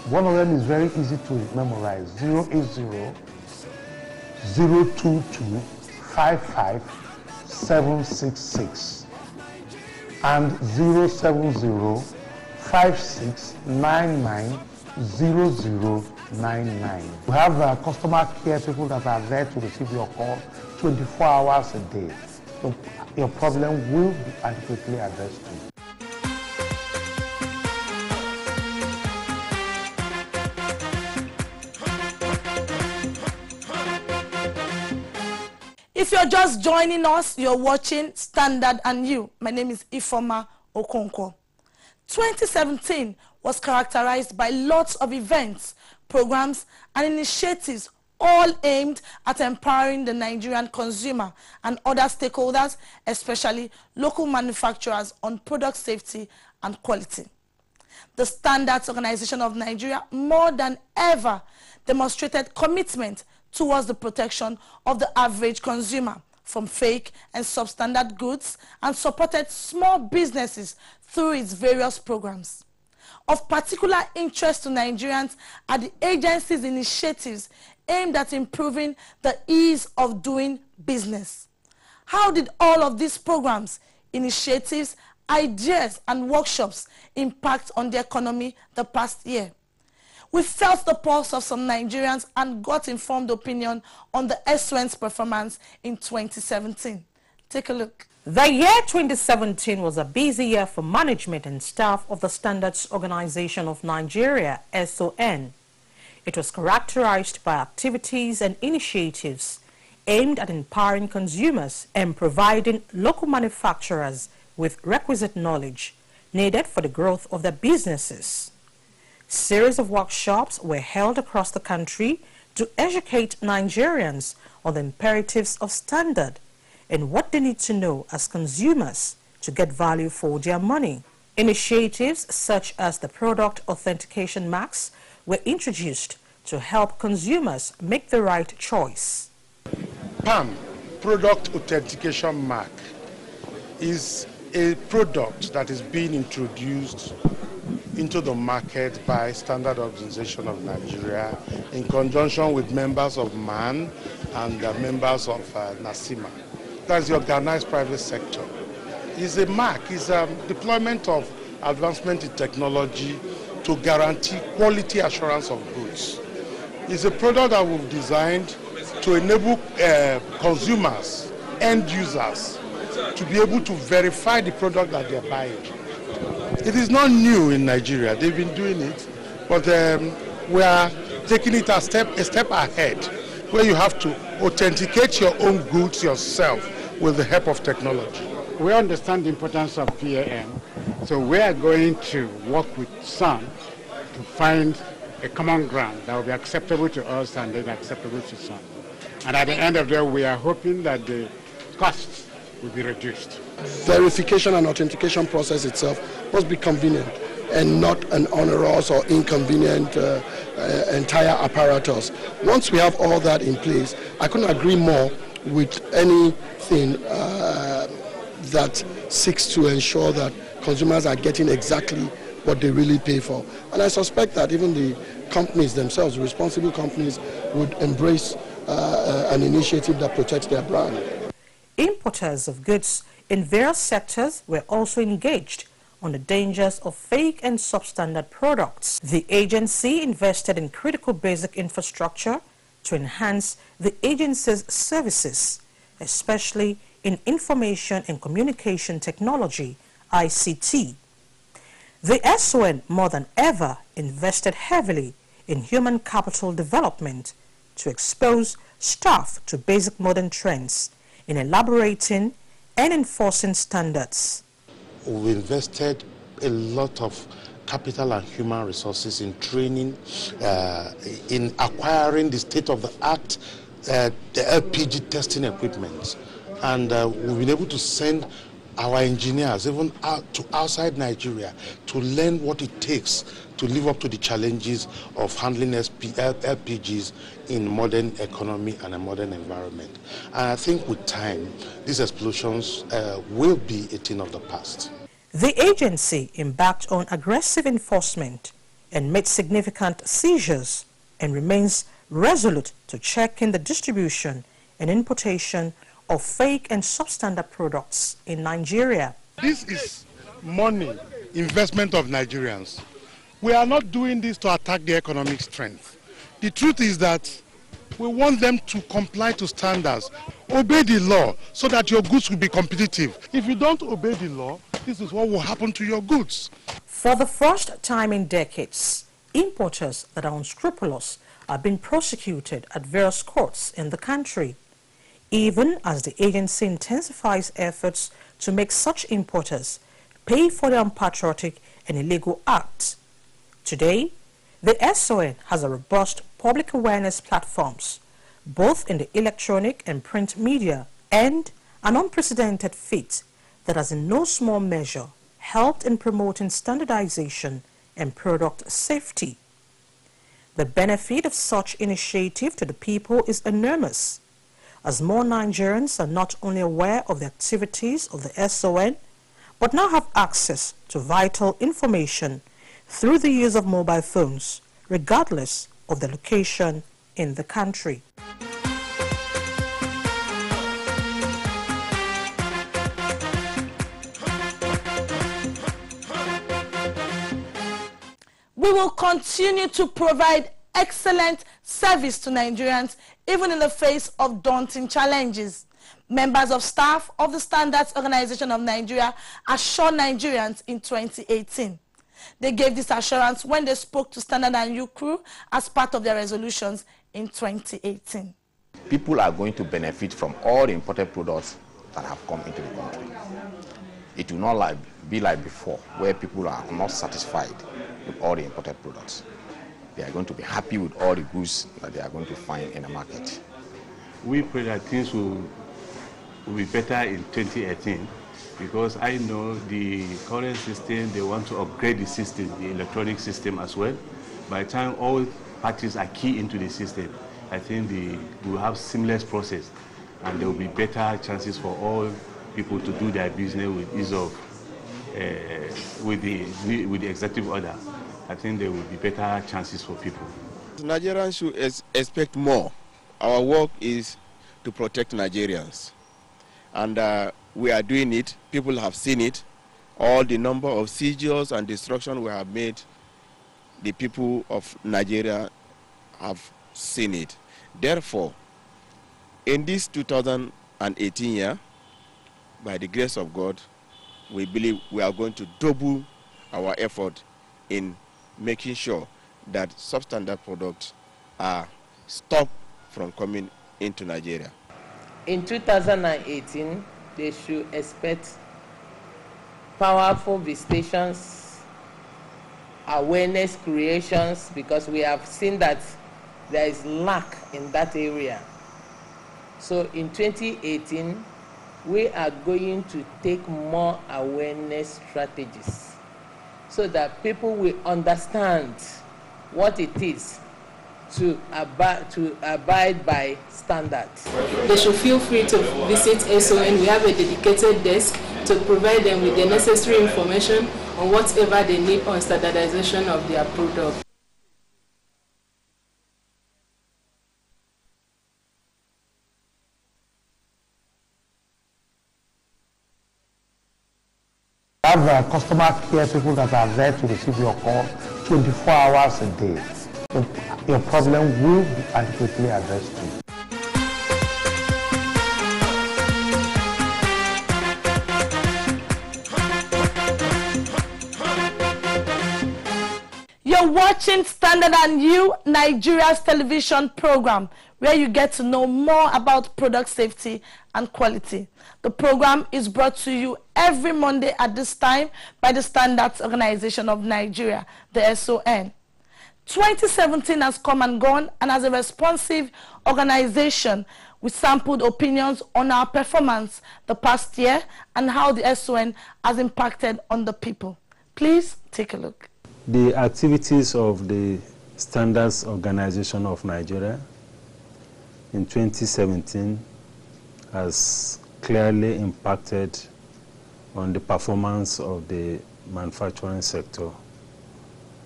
One of them is very easy to memorize: 080-022-55766 and 070-5699-0099. We have customer care people that are there to receive your call 24 hours a day. So your problem will be adequately addressed to you. If you're just joining us, you're watching Standard and You. My name is Ifoma Okonkwo. 2017 was characterized by lots of events, programs, and initiatives, all aimed at empowering the Nigerian consumer and other stakeholders, especially local manufacturers, on product safety and quality. The Standards Organization of Nigeria, more than ever, demonstrated commitment towards the protection of the average consumer from fake and substandard goods and supported small businesses through its various programs. Of particular interest to Nigerians are the agency's initiatives aimed at improving the ease of doing business. How did all of these programs, initiatives, ideas, and workshops impact on the economy the past year? We felt the pulse of some Nigerians and got informed opinion on the SON's performance in 2017. Take a look. The year 2017 was a busy year for management and staff of the Standards Organization of Nigeria, SON. It was characterized by activities and initiatives aimed at empowering consumers and providing local manufacturers with requisite knowledge needed for the growth of their businesses. Series of workshops were held across the country to educate Nigerians on the imperatives of standard and what they need to know as consumers to get value for their money. Initiatives such as the product authentication marks were introduced to help consumers make the right choice. PAM, Product Authentication Mark, is a product that is being introduced into the market by Standard Organization of Nigeria in conjunction with members of MAN and members of NASIMA. That's the organized private sector. It's a mark, it's a deployment of advancement in technology to guarantee quality assurance of goods. It's a product that we've designed to enable consumers, end users, to be able to verify the product that they're buying. It is not new in Nigeria. They've been doing it, but we are taking it a step ahead, where you have to authenticate your own goods yourself with the help of technology. We understand the importance of PAM, so we are going to work with SON to find a common ground that will be acceptable to us and then acceptable to SON. And at the end of the day, we are hoping that the costs will be reduced. Verification and authentication process itself must be convenient and not an onerous or inconvenient entire apparatus. Once we have all that in place, I couldn't agree more with anything that seeks to ensure that consumers are getting exactly what they really pay for. And I suspect that even the companies themselves, responsible companies, would embrace an initiative that protects their brand. Importers of goods in various sectors were also engaged on the dangers of fake and substandard products. The agency invested in critical basic infrastructure to enhance the agency's services, especially in information and communication technology, ICT. The SON more than ever invested heavily in human capital development to expose staff to basic modern trends in elaborating and enforcing standards. We invested a lot of capital and human resources in training, in acquiring the state-of-the-art the LPG testing equipment. And we've been able to send our engineers even out to outside Nigeria to learn what it takes to live up to the challenges of handling LPGs in modern economy and a modern environment. And I think with time, these explosions will be a thing of the past. The agency embarked on aggressive enforcement and made significant seizures and remains resolute to checking the distribution and importation of fake and substandard products in Nigeria. This is money, investment of Nigerians. We are not doing this to attack the economic strength. The truth is that we want them to comply to standards, obey the law so that your goods will be competitive. If you don't obey the law, this is what will happen to your goods. For the first time in decades, importers that are unscrupulous are being prosecuted at various courts in the country, even as the agency intensifies efforts to make such importers pay for their unpatriotic and illegal acts. Today, the SON has a robust public awareness platforms, both in the electronic and print media, and an unprecedented feat that has in no small measure helped in promoting standardization and product safety. The benefit of such initiative to the people is enormous, as more Nigerians are not only aware of the activities of the SON, but now have access to vital information through the use of mobile phones, regardless of the location in the country. We will continue to provide excellent service to Nigerians, even in the face of daunting challenges. Members of staff of the Standards Organization of Nigeria assured Nigerians in 2018. They gave this assurance when they spoke to Standard and U crew as part of their resolutions in 2018. People are going to benefit from all the imported products that have come into the country. It will not be like before, where people are not satisfied with all the imported products. They are going to be happy with all the goods that they are going to find in the market. We pray that things will be better in 2018, because I know the current system, they want to upgrade the system, the electronic system as well. By the time all parties are key into the system, I think we will have seamless process, and there will be better chances for all people to do their business with ease of, with the executive order. I think there will be better chances for people. Nigerians should expect more. Our work is to protect Nigerians. And we are doing it. People have seen it. All the number of seizures and destruction we have made, the people of Nigeria have seen it. Therefore, in this 2018 year, by the grace of God, we believe we are going to double our effort in making sure that substandard products are stopped from coming into Nigeria. In 2018, they should expect powerful visitations, awareness creations, because we have seen that there is lack in that area. So in 2018, we are going to take more awareness strategies so that people will understand what it is to abide by standards. They should feel free to visit SON. We have a dedicated desk to provide them with the necessary information on whatever they need on standardization of their product. We have customer care people that are there to receive your call 24 hours a day. So your problem will be adequately addressed to you. You're are watching Standard and You, Nigeria's television program, where you get to know more about product safety and quality. The program is brought to you every Monday at this time by the Standards Organization of Nigeria, the SON. 2017 has come and gone, and as a responsive organization, we sampled opinions on our performance the past year and how the SON has impacted on the people. Please take a look. The activities of the Standards Organization of Nigeria in 2017 has clearly impacted on the performance of the manufacturing sector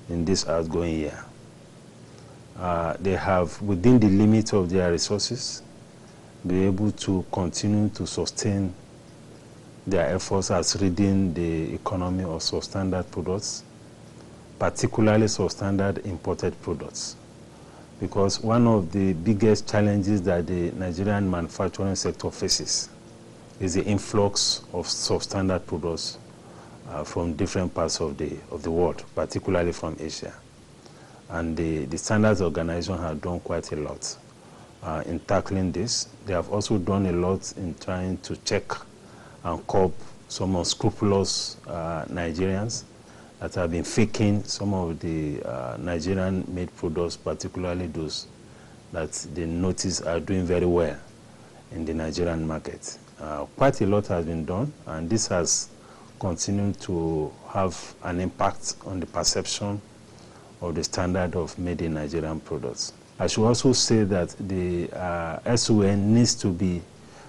in this outgoing year. They have, within the limit of their resources, been able to continue to sustain their efforts as reading the economy of substandard products, particularly substandard imported products. Because one of the biggest challenges that the Nigerian manufacturing sector faces is the influx of substandard products from different parts of the world, particularly from Asia. And the Standards Organization has done quite a lot in tackling this. They have also done a lot in trying to check and curb some unscrupulous Nigerians that have been faking some of the Nigerian-made products, particularly those that they notice are doing very well in the Nigerian market. Quite a lot has been done, and this has continued to have an impact on the perception of the standard of made in Nigerian products. I should also say that the SON needs to be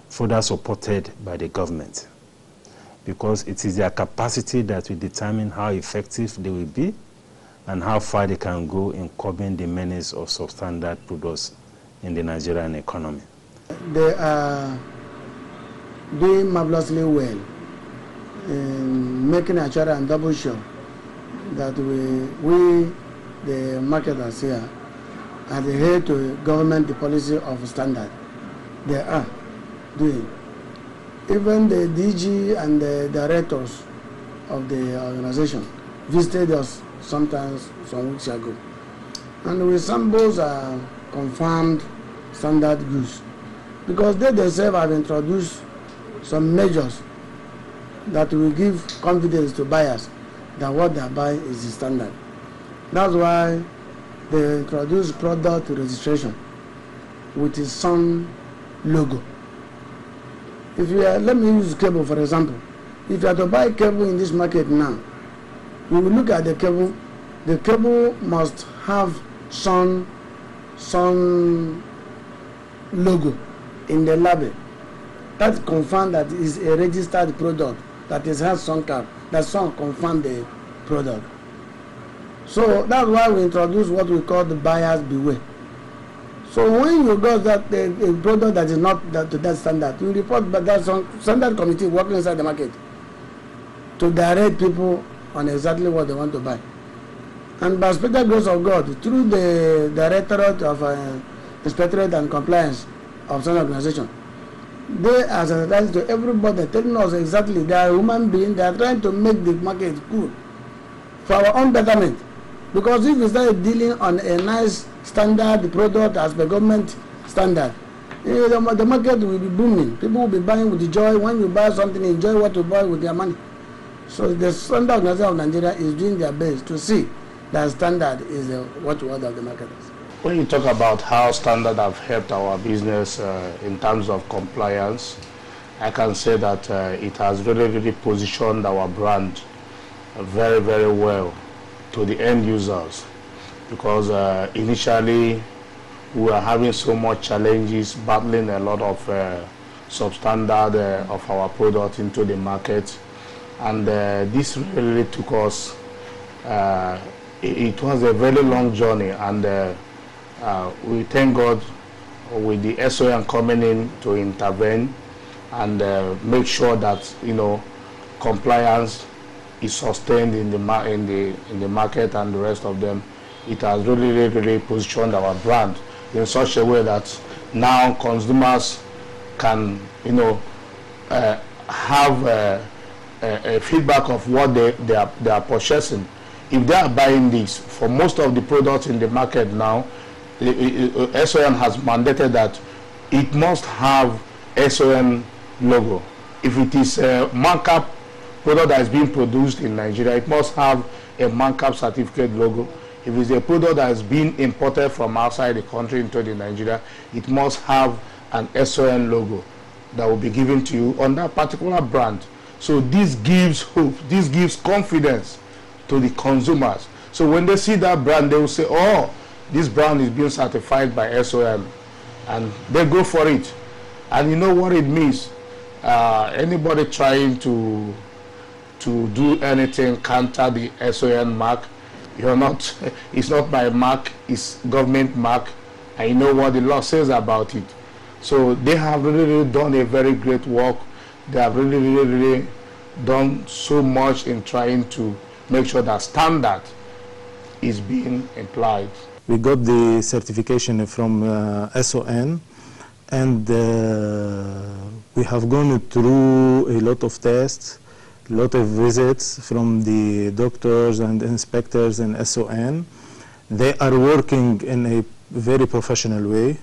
further supported by the government, because it is their capacity that will determine how effective they will be and how far they can go in curbing the menace of substandard products in the Nigerian economy. They are doing marvelously well in making sure and double sure that we the marketers here, adhere to government the policy of standard. They are doing. Even the DG and the directors of the organization visited us sometimes some weeks ago. And we samples are confirmed standard goods, because they themselves have introduced some measures that will give confidence to buyers that what they buy is the standard. That's why they introduced product registration with its sun logo. If you are, let me use cable for example. If you are to buy cable in this market now, you will look at the cable. The cable must have sun logo in the label. That confirms that is a registered product, that is has sun cap. That sun confirms the product. So that's why we introduce what we call the buyers beware. So when you got that a product that is not to that standard, you report, but there's some standard committee working inside the market to direct people on exactly what they want to buy. And by special grace of God, through the Directorate of Inspectorate and Compliance of some organization, they are sensitized to everybody, telling us exactly they are human beings. They are trying to make the market good for our own betterment. Because if we start dealing on a nice standard product as per government standard, the market will be booming. People will be buying with the joy. When you buy something, enjoy what you buy with their money. So the Standard Organization of Nigeria is doing their best to see that standard is what word of the market is. When you talk about how standard have helped our business in terms of compliance, I can say that it has really positioned our brand very, very well to the end users, because initially we were having so much challenges, battling a lot of substandard of our product into the market, and this really took us, it was a very long journey, and we thank God with the SON coming in to intervene and make sure that, you know, compliance is sustained in the market and the rest of them. It has really positioned our brand in such a way that now consumers can, you know, have a feedback of what they are purchasing. if they are buying this, for most of the products in the market now, SON has mandated that it must have SON logo. If it is a markup product that is being produced in Nigeria, it must have a markup certificate logo. If it's a product that is being imported from outside the country into the Nigeria, it must have an SON logo that will be given to you on that particular brand. So this gives hope, this gives confidence to the consumers. So when they see that brand, they will say, oh, this brand is being certified by SON, and they go for it. And you know what it means? Anybody trying to do anything counter the SON mark, you're not, it's not my mark, it's government mark, and you know what the law says about it. So they have really done a very great work. They have really done so much in trying to make sure that standard is being applied. We got the certification from SON, and we have gone through a lot of tests, a lot of visits from the doctors and inspectors in SON. They are working in a very professional way.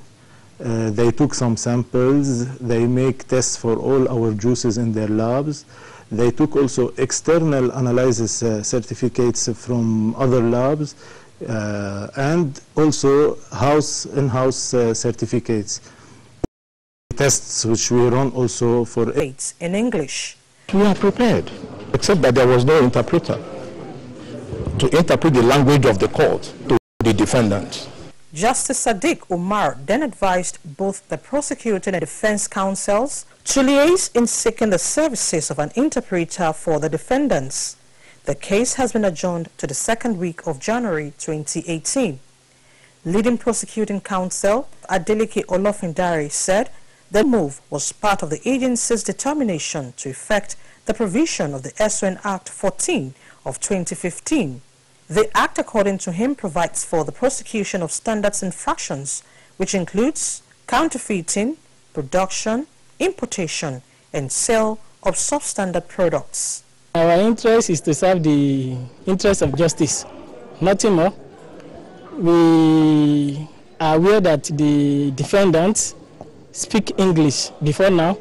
They took some samples. They make tests for all our juices in their labs. They took also external analysis certificates from other labs, and also in-house certificates. Tests which we run also for in English. We are prepared, except that there was no interpreter to interpret the language of the court to the defendant. Justice Sadiq Umar then advised both the prosecuting and defense counsels to liaise in seeking the services of an interpreter for the defendants. The case has been adjourned to the second week of January 2018. Leading prosecuting counsel Adeleke Olofindare said the move was part of the agency's determination to effect the provision of the SON Act 14 of 2015. The Act, according to him, provides for the prosecution of standards infractions, which includes counterfeiting, production, importation, and sale of substandard products. Our interest is to serve the interest of justice, nothing more. We are aware that the defendants speak English before now,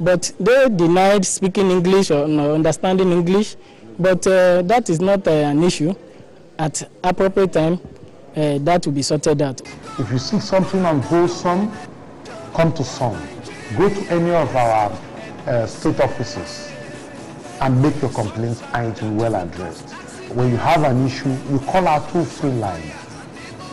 but they denied speaking English or understanding English, but that is not an issue. At appropriate time, that will be sorted out. If you see something unwholesome, come to SON. Go to any of our state offices and make your complaints, and it will be well addressed. When you have an issue, you call our toll-free line.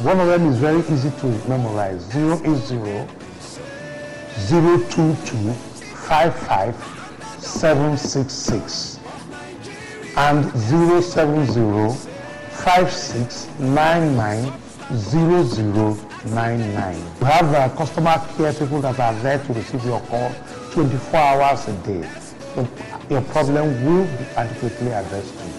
One of them is very easy to memorize: 080-022-55766 and 070-5699-0099. We have customer care people that are there to receive your call 24 hours a day. Your problem will be adequately addressed to you.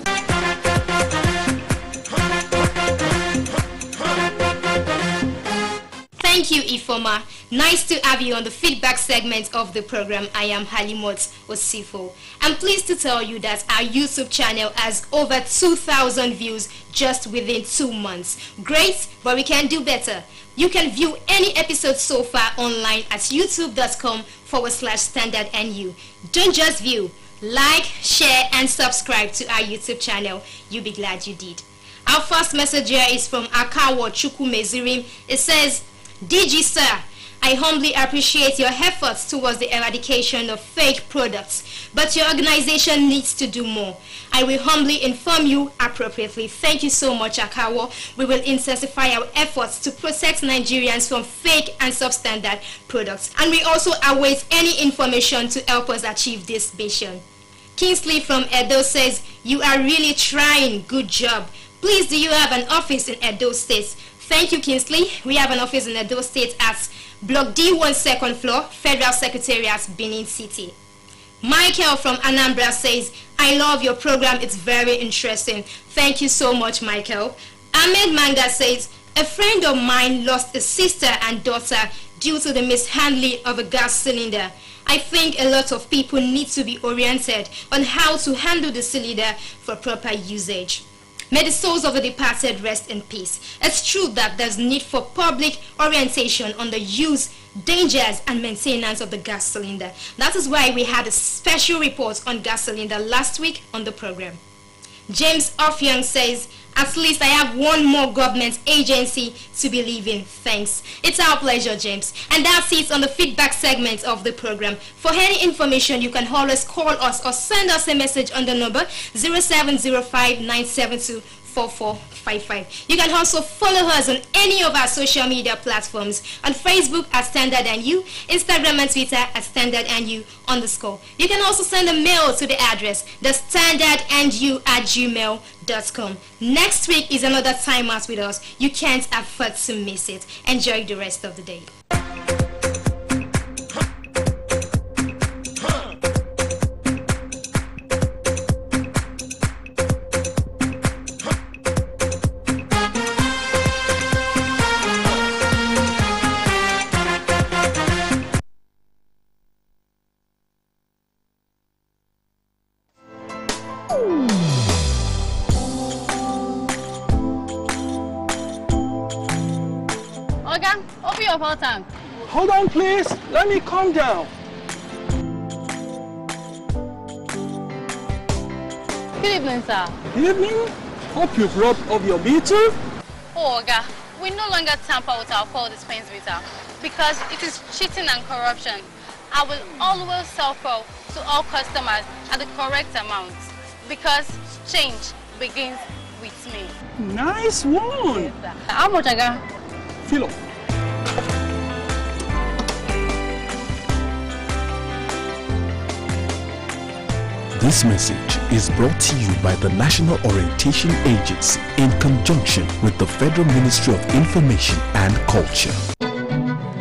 Thank you, Ifoma. Nice to have you on the feedback segment of the program. I am Halimot Osifo. I'm pleased to tell you that our YouTube channel has over 2,000 views just within 2 months. Great, but we can do better. You can view any episode so far online at youtube.com/standardnu. Don't just view, like, share, and subscribe to our YouTube channel. You'll be glad you did. Our first message here is from Akawo Chukwumezirim. It says, DG sir, I humbly appreciate your efforts towards the eradication of fake products, but your organization needs to do more. I will humbly inform you appropriately. Thank you so much, Akawo. We will intensify our efforts to protect Nigerians from fake and substandard products, and we also await any information to help us achieve this mission. Kingsley from Edo says, you are really trying. Good job. Please, do you have an office in Edo State? Thank you, Kingsley. We have an office in Edo State at Block D1, 2nd floor, Federal Secretariat, Benin City. Michael from Anambra says, I love your program. It's very interesting. Thank you so much, Michael. Ahmed Manga says, a friend of mine lost a sister and daughter due to the mishandling of a gas cylinder. I think a lot of people need to be oriented on how to handle the cylinder for proper usage. May the souls of the departed rest in peace. It's true that there's need for public orientation on the use, dangers and maintenance of the gas cylinder. That is why we had a special report on gas cylinder last week on the program. James Offiang says, at least I have one more government agency to believe in. Thanks. It's our pleasure, James. And that's it on the feedback segment of the program. For any information, you can always call us or send us a message on the number 0705-972-4455. You can also follow us on any of our social media platforms, on Facebook at Standard and You, Instagram and Twitter at Standard and You _. You can also send a mail to the address thestandardandyou@gmail.com. Next week is another time out with us. You can't afford to miss it. Enjoy the rest of the day. Tank. Hold on, please. Let me calm down. Good evening, sir. Good evening. Hope you've rubbed off your meter. Oh, Oga, we no longer tamper with our fuel dispense meter because it is cheating and corruption. I will always sell fuel to all customers at the correct amount because change begins with me. Nice one. Yes, sir. How much, Oga? Fill up. This message is brought to you by the National Orientation Agency in conjunction with the Federal Ministry of Information and Culture.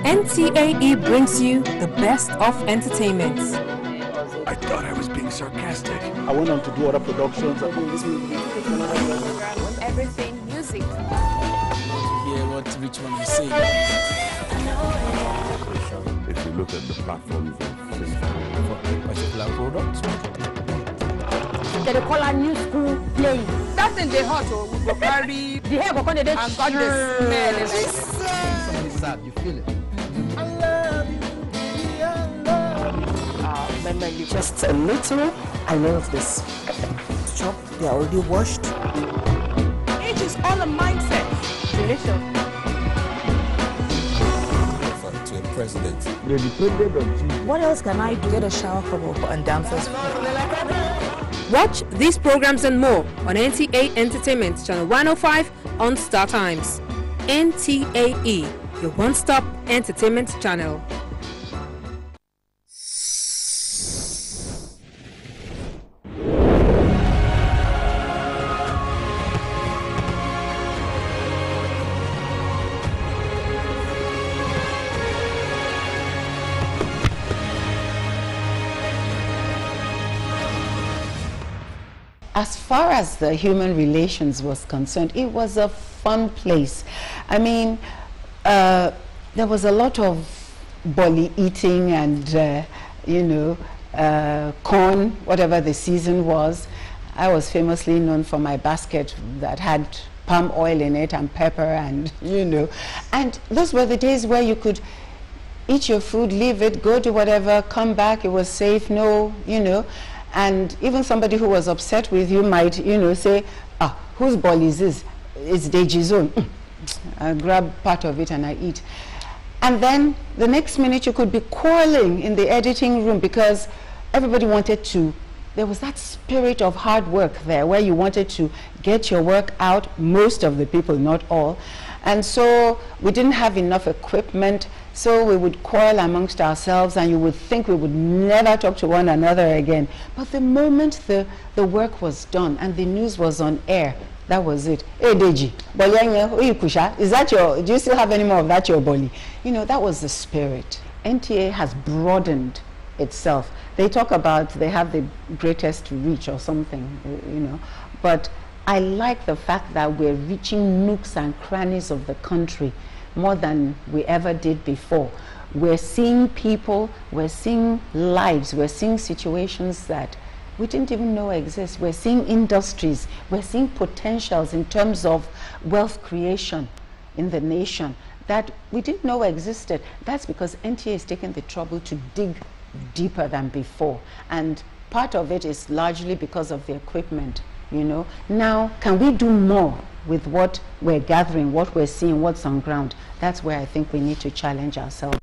NTA brings you the best of entertainment. I thought I was being sarcastic. I went on to do other productions. Everything music. Hear what which one you say. If you look at the platforms of Facebook for a particular product, they call a new school playing. That's in the hot, we go carry the hair go and got the smell. Somebody's sad, you feel it. I love you. Just a little. I love this. Chop, they are already washed. It is all a mindset. Delicious. To a president. They depended on Jesus. What else can I do? Get a shower couple and dancers. Watch these programs and more on NTA Entertainment Channel 105 on Star Times. NTAE, your one-stop entertainment channel. As far as the human relations was concerned, it was a fun place. I mean, there was a lot of bolly eating and, you know, corn, whatever the season was. I was famously known for my basket that had palm oil in it and pepper and, you know. And those were the days where you could eat your food, leave it, go to whatever, come back, it was safe, no, you know. And even somebody who was upset with you might, you know, say, ah, whose ball is this? It's Deji's own. I grab part of it and I eat. And then the next minute you could be quarreling in the editing room because everybody wanted to, there was that spirit of hard work there where you wanted to get your work out, most of the people, not all. And so we didn't have enough equipment, so we would quarrel amongst ourselves and you would think we would never talk to one another again. But the moment the work was done and the news was on air, that was it. Hey Deji, is that your, do you still have any more of that your boli? You know, that was the spirit. NTA has broadened itself. They talk about they have the greatest reach or something, you know, but I like the fact that we're reaching nooks and crannies of the country more than we ever did before. We're seeing people, we're seeing lives, we're seeing situations that we didn't even know exist. We're seeing industries, we're seeing potentials in terms of wealth creation in the nation that we didn't know existed. That's because NTA is taking the trouble to dig deeper than before. And part of it is largely because of the equipment, you know. Now, can we do more with what we're gathering, what we're seeing, what's on ground? That's where I think we need to challenge ourselves.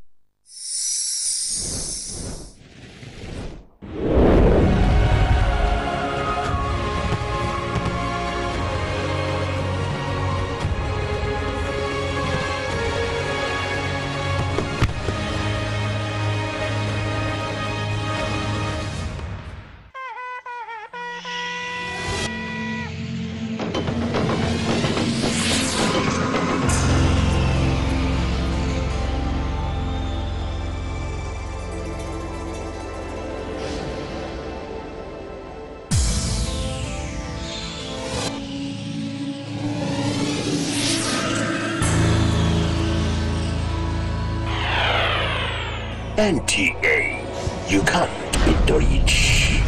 NTA, you can't beat the rich.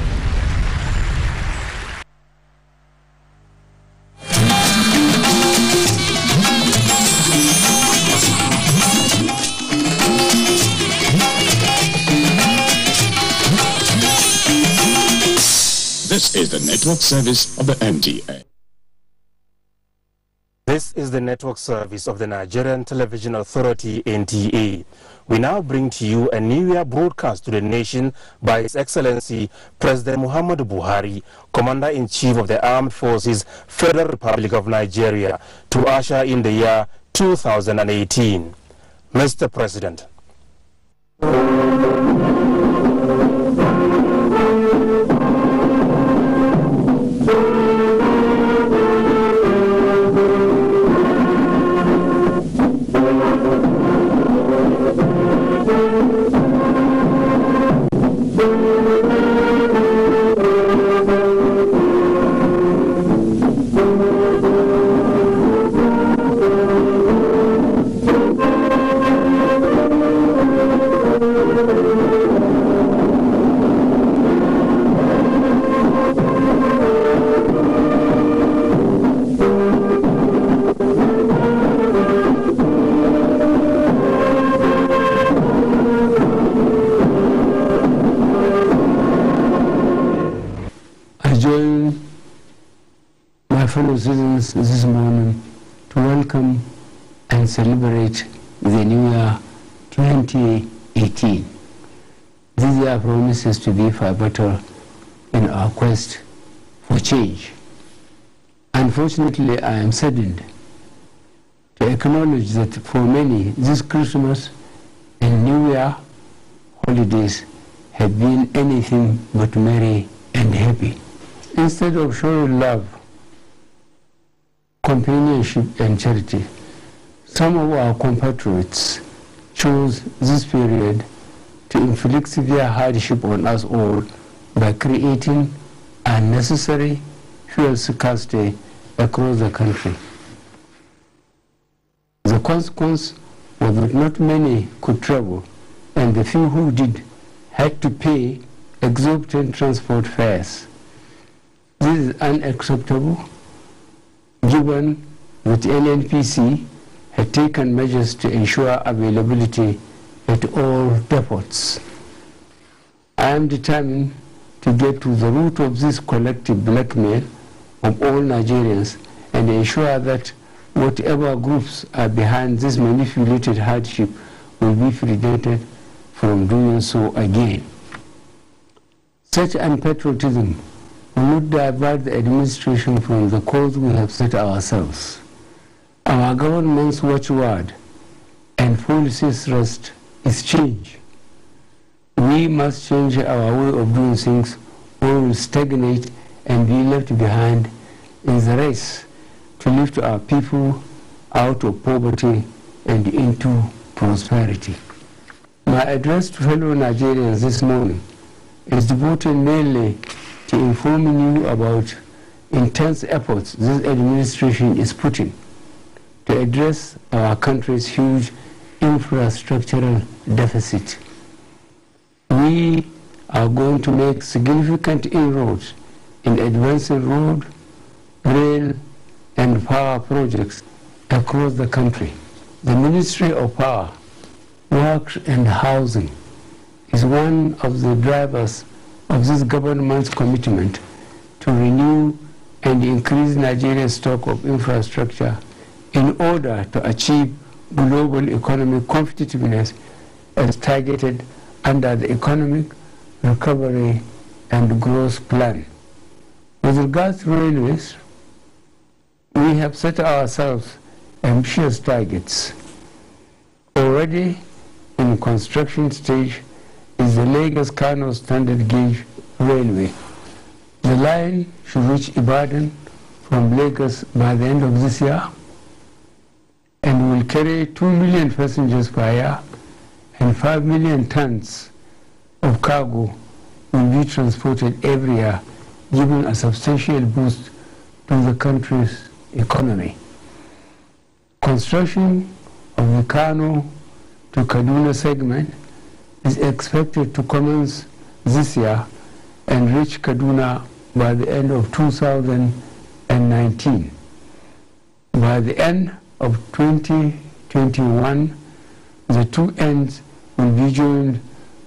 This is the network service of the NTA. This is the network service of the Nigerian Television Authority, NTA. We now bring to you a New Year broadcast to the nation by His Excellency President Muhammadu Buhari, Commander-in-Chief of the Armed Forces, Federal Republic of Nigeria, to usher in the year 2018. Mr. President. fellow citizens this morning to welcome and celebrate the new year 2018. This year promises to be far better in our quest for change. Unfortunately, I am saddened to acknowledge that for many, this Christmas and New Year holidays have been anything but merry and happy. Instead of showing love, companionship and charity, some of our compatriots chose this period to inflict severe hardship on us all by creating unnecessary fuel scarcity across the country. The consequence was that not many could travel, and the few who did had to pay exorbitant transport fares. This is unacceptable, given that NNPC had taken measures to ensure availability at all depots. I am determined to get to the root of this collective blackmail of all Nigerians and ensure that whatever groups are behind this manipulated hardship will be prevented from doing so again. Such unpatriotism will not divert the administration from the course we have set ourselves. Our government's watchword and policy's thrust is change. We must change our way of doing things or we will stagnate and be left behind in the race to lift our people out of poverty and into prosperity. My address to fellow Nigerians this morning is devoted mainly to informing you about intense efforts this administration is putting to address our country's huge infrastructural deficit. We are going to make significant inroads in advancing road, rail, and power projects across the country. The Ministry of Power, Works and Housing is one of the drivers of this government's commitment to renew and increase Nigeria's stock of infrastructure in order to achieve global economic competitiveness as targeted under the Economic Recovery and Growth Plan. With regards to railways, we have set ourselves ambitious targets. Already in construction stage is the Lagos-Kano standard gauge railway. The line should reach Ibadan from Lagos by the end of this year and will carry 2 million passengers per year, and 5 million tons of cargo will be transported every year, giving a substantial boost to the country's economy. Construction of the Kano to Kaduna segment is expected to commence this year and reach Kaduna by the end of 2019. By the end of 2021, the two ends will be joined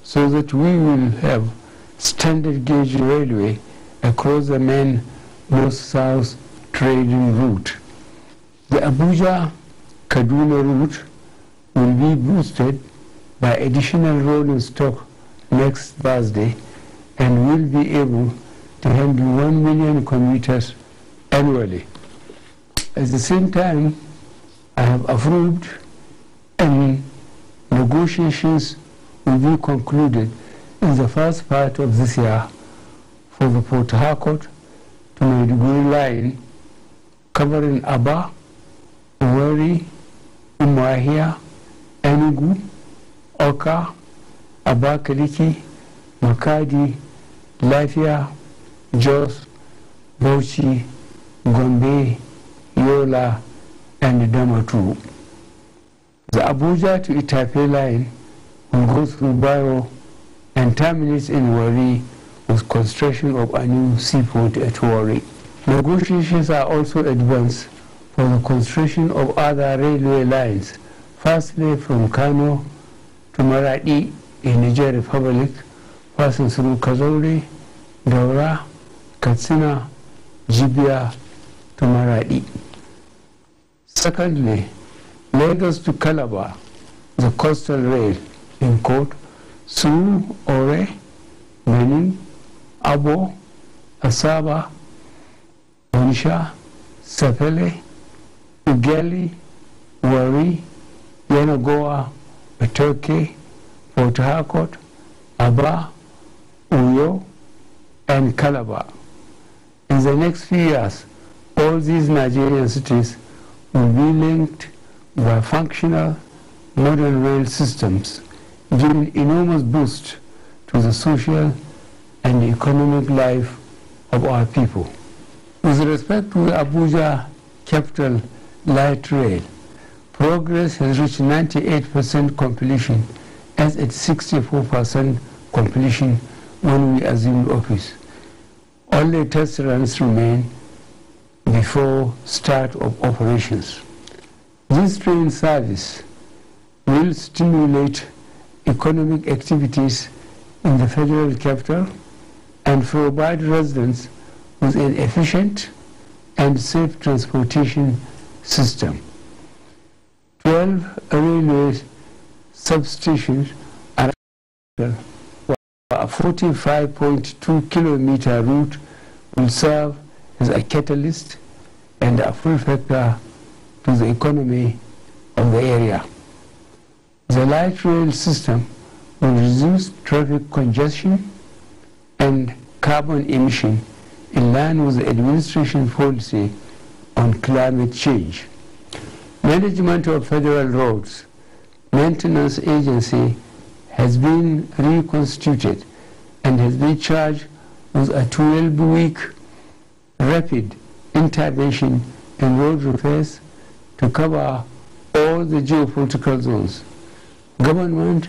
so that we will have standard gauge railway across the main north-south trading route. The Abuja-Kaduna route will be boosted by additional rolling stock next Thursday and will be able to handle 1 million commuters annually. At the same time, I have approved and negotiations will be concluded in the first part of this year for the Port Harcourt to Maiduguri line covering Aba, Owerri, Umuahia, Enugu, Oka, Abakaliki, Makadi, Lafia, Jos, Bauchi, Gombe, Yola, and Damaturu. The Abuja to Itape line will go through Baro and terminates in Warri with construction of a new seaport at Warri. Negotiations are also advanced for the construction of other railway lines, firstly from Kano to Maradi in Niger Republic, passing through Kazauri, Daura, Katsina, Jibia to Maradi. Secondly, Lagos to Calabar, the coastal rail in quote, through Ore, Benin, Abo, Asaba, Onisha, Sapele, Ugali, Wari, Yenagoa, Batoke, Port Harcourt, Aba, Uyo, and Calabar. In the next few years, all these Nigerian cities will be linked by functional modern rail systems, giving enormous boost to the social and economic life of our people. With respect to the Abuja Capital Light Rail, progress has reached 98% completion, as at 64% completion when we assumed office. Only test runs remain before start of operations. This train service will stimulate economic activities in the federal capital and provide residents with an efficient and safe transportation system. 12 railway substations are a 45.2 kilometer route will serve as a catalyst and a full factor to the economy of the area. The light rail system will reduce traffic congestion and carbon emission in line with the administration policy on climate change. Management of Federal Roads Maintenance Agency has been reconstituted and has been charged with a 12-week rapid intervention in road repairs to cover all the geopolitical zones. Government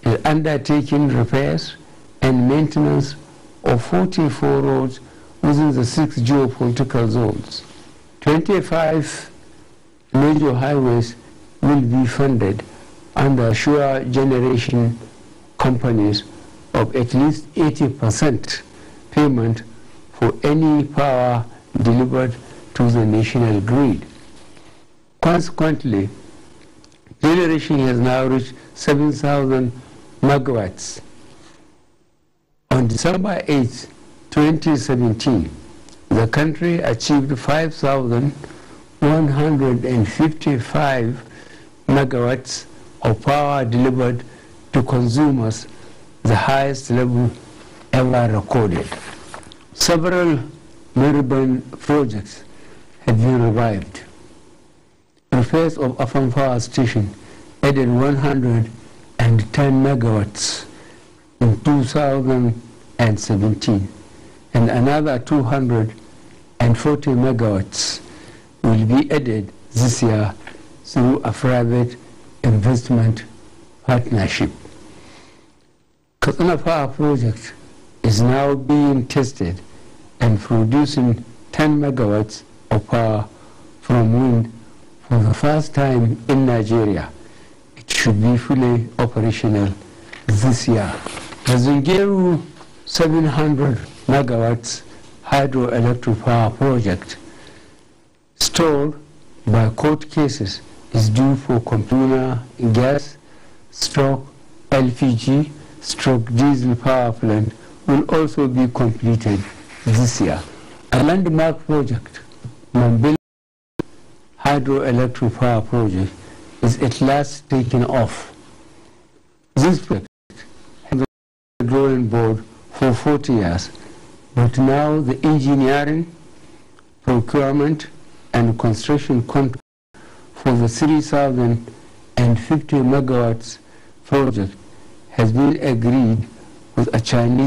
is undertaking repairs and maintenance of 44 roads within the 6 geopolitical zones. 25 major highways will be funded under sure generation companies of at least 80% payment for any power delivered to the national grid. Consequently, generation has now reached 7,000 megawatts. On December 8, 2017, the country achieved 5,155 megawatts of power delivered to consumers, the highest level ever recorded. Several urban projects have been revived. Repairs of Afan Power Station added 110 megawatts in 2017, and another 240 megawatts will be added this year through a private investment partnership. Katsina Power Project is now being tested and producing 10 megawatts of power from wind for the first time in Nigeria. It should be fully operational this year. The Zungeru 700 megawatts hydroelectric power project, stalled by court cases, is due for computer gas, LPG, diesel power plant will also be completed this year. A landmark project, Mambila hydroelectric power project, is at last taken off. This project had the drawing board for 40 years, but now the engineering, procurement, and construction contract for the 3,050 megawatts project has been agreed with a Chinese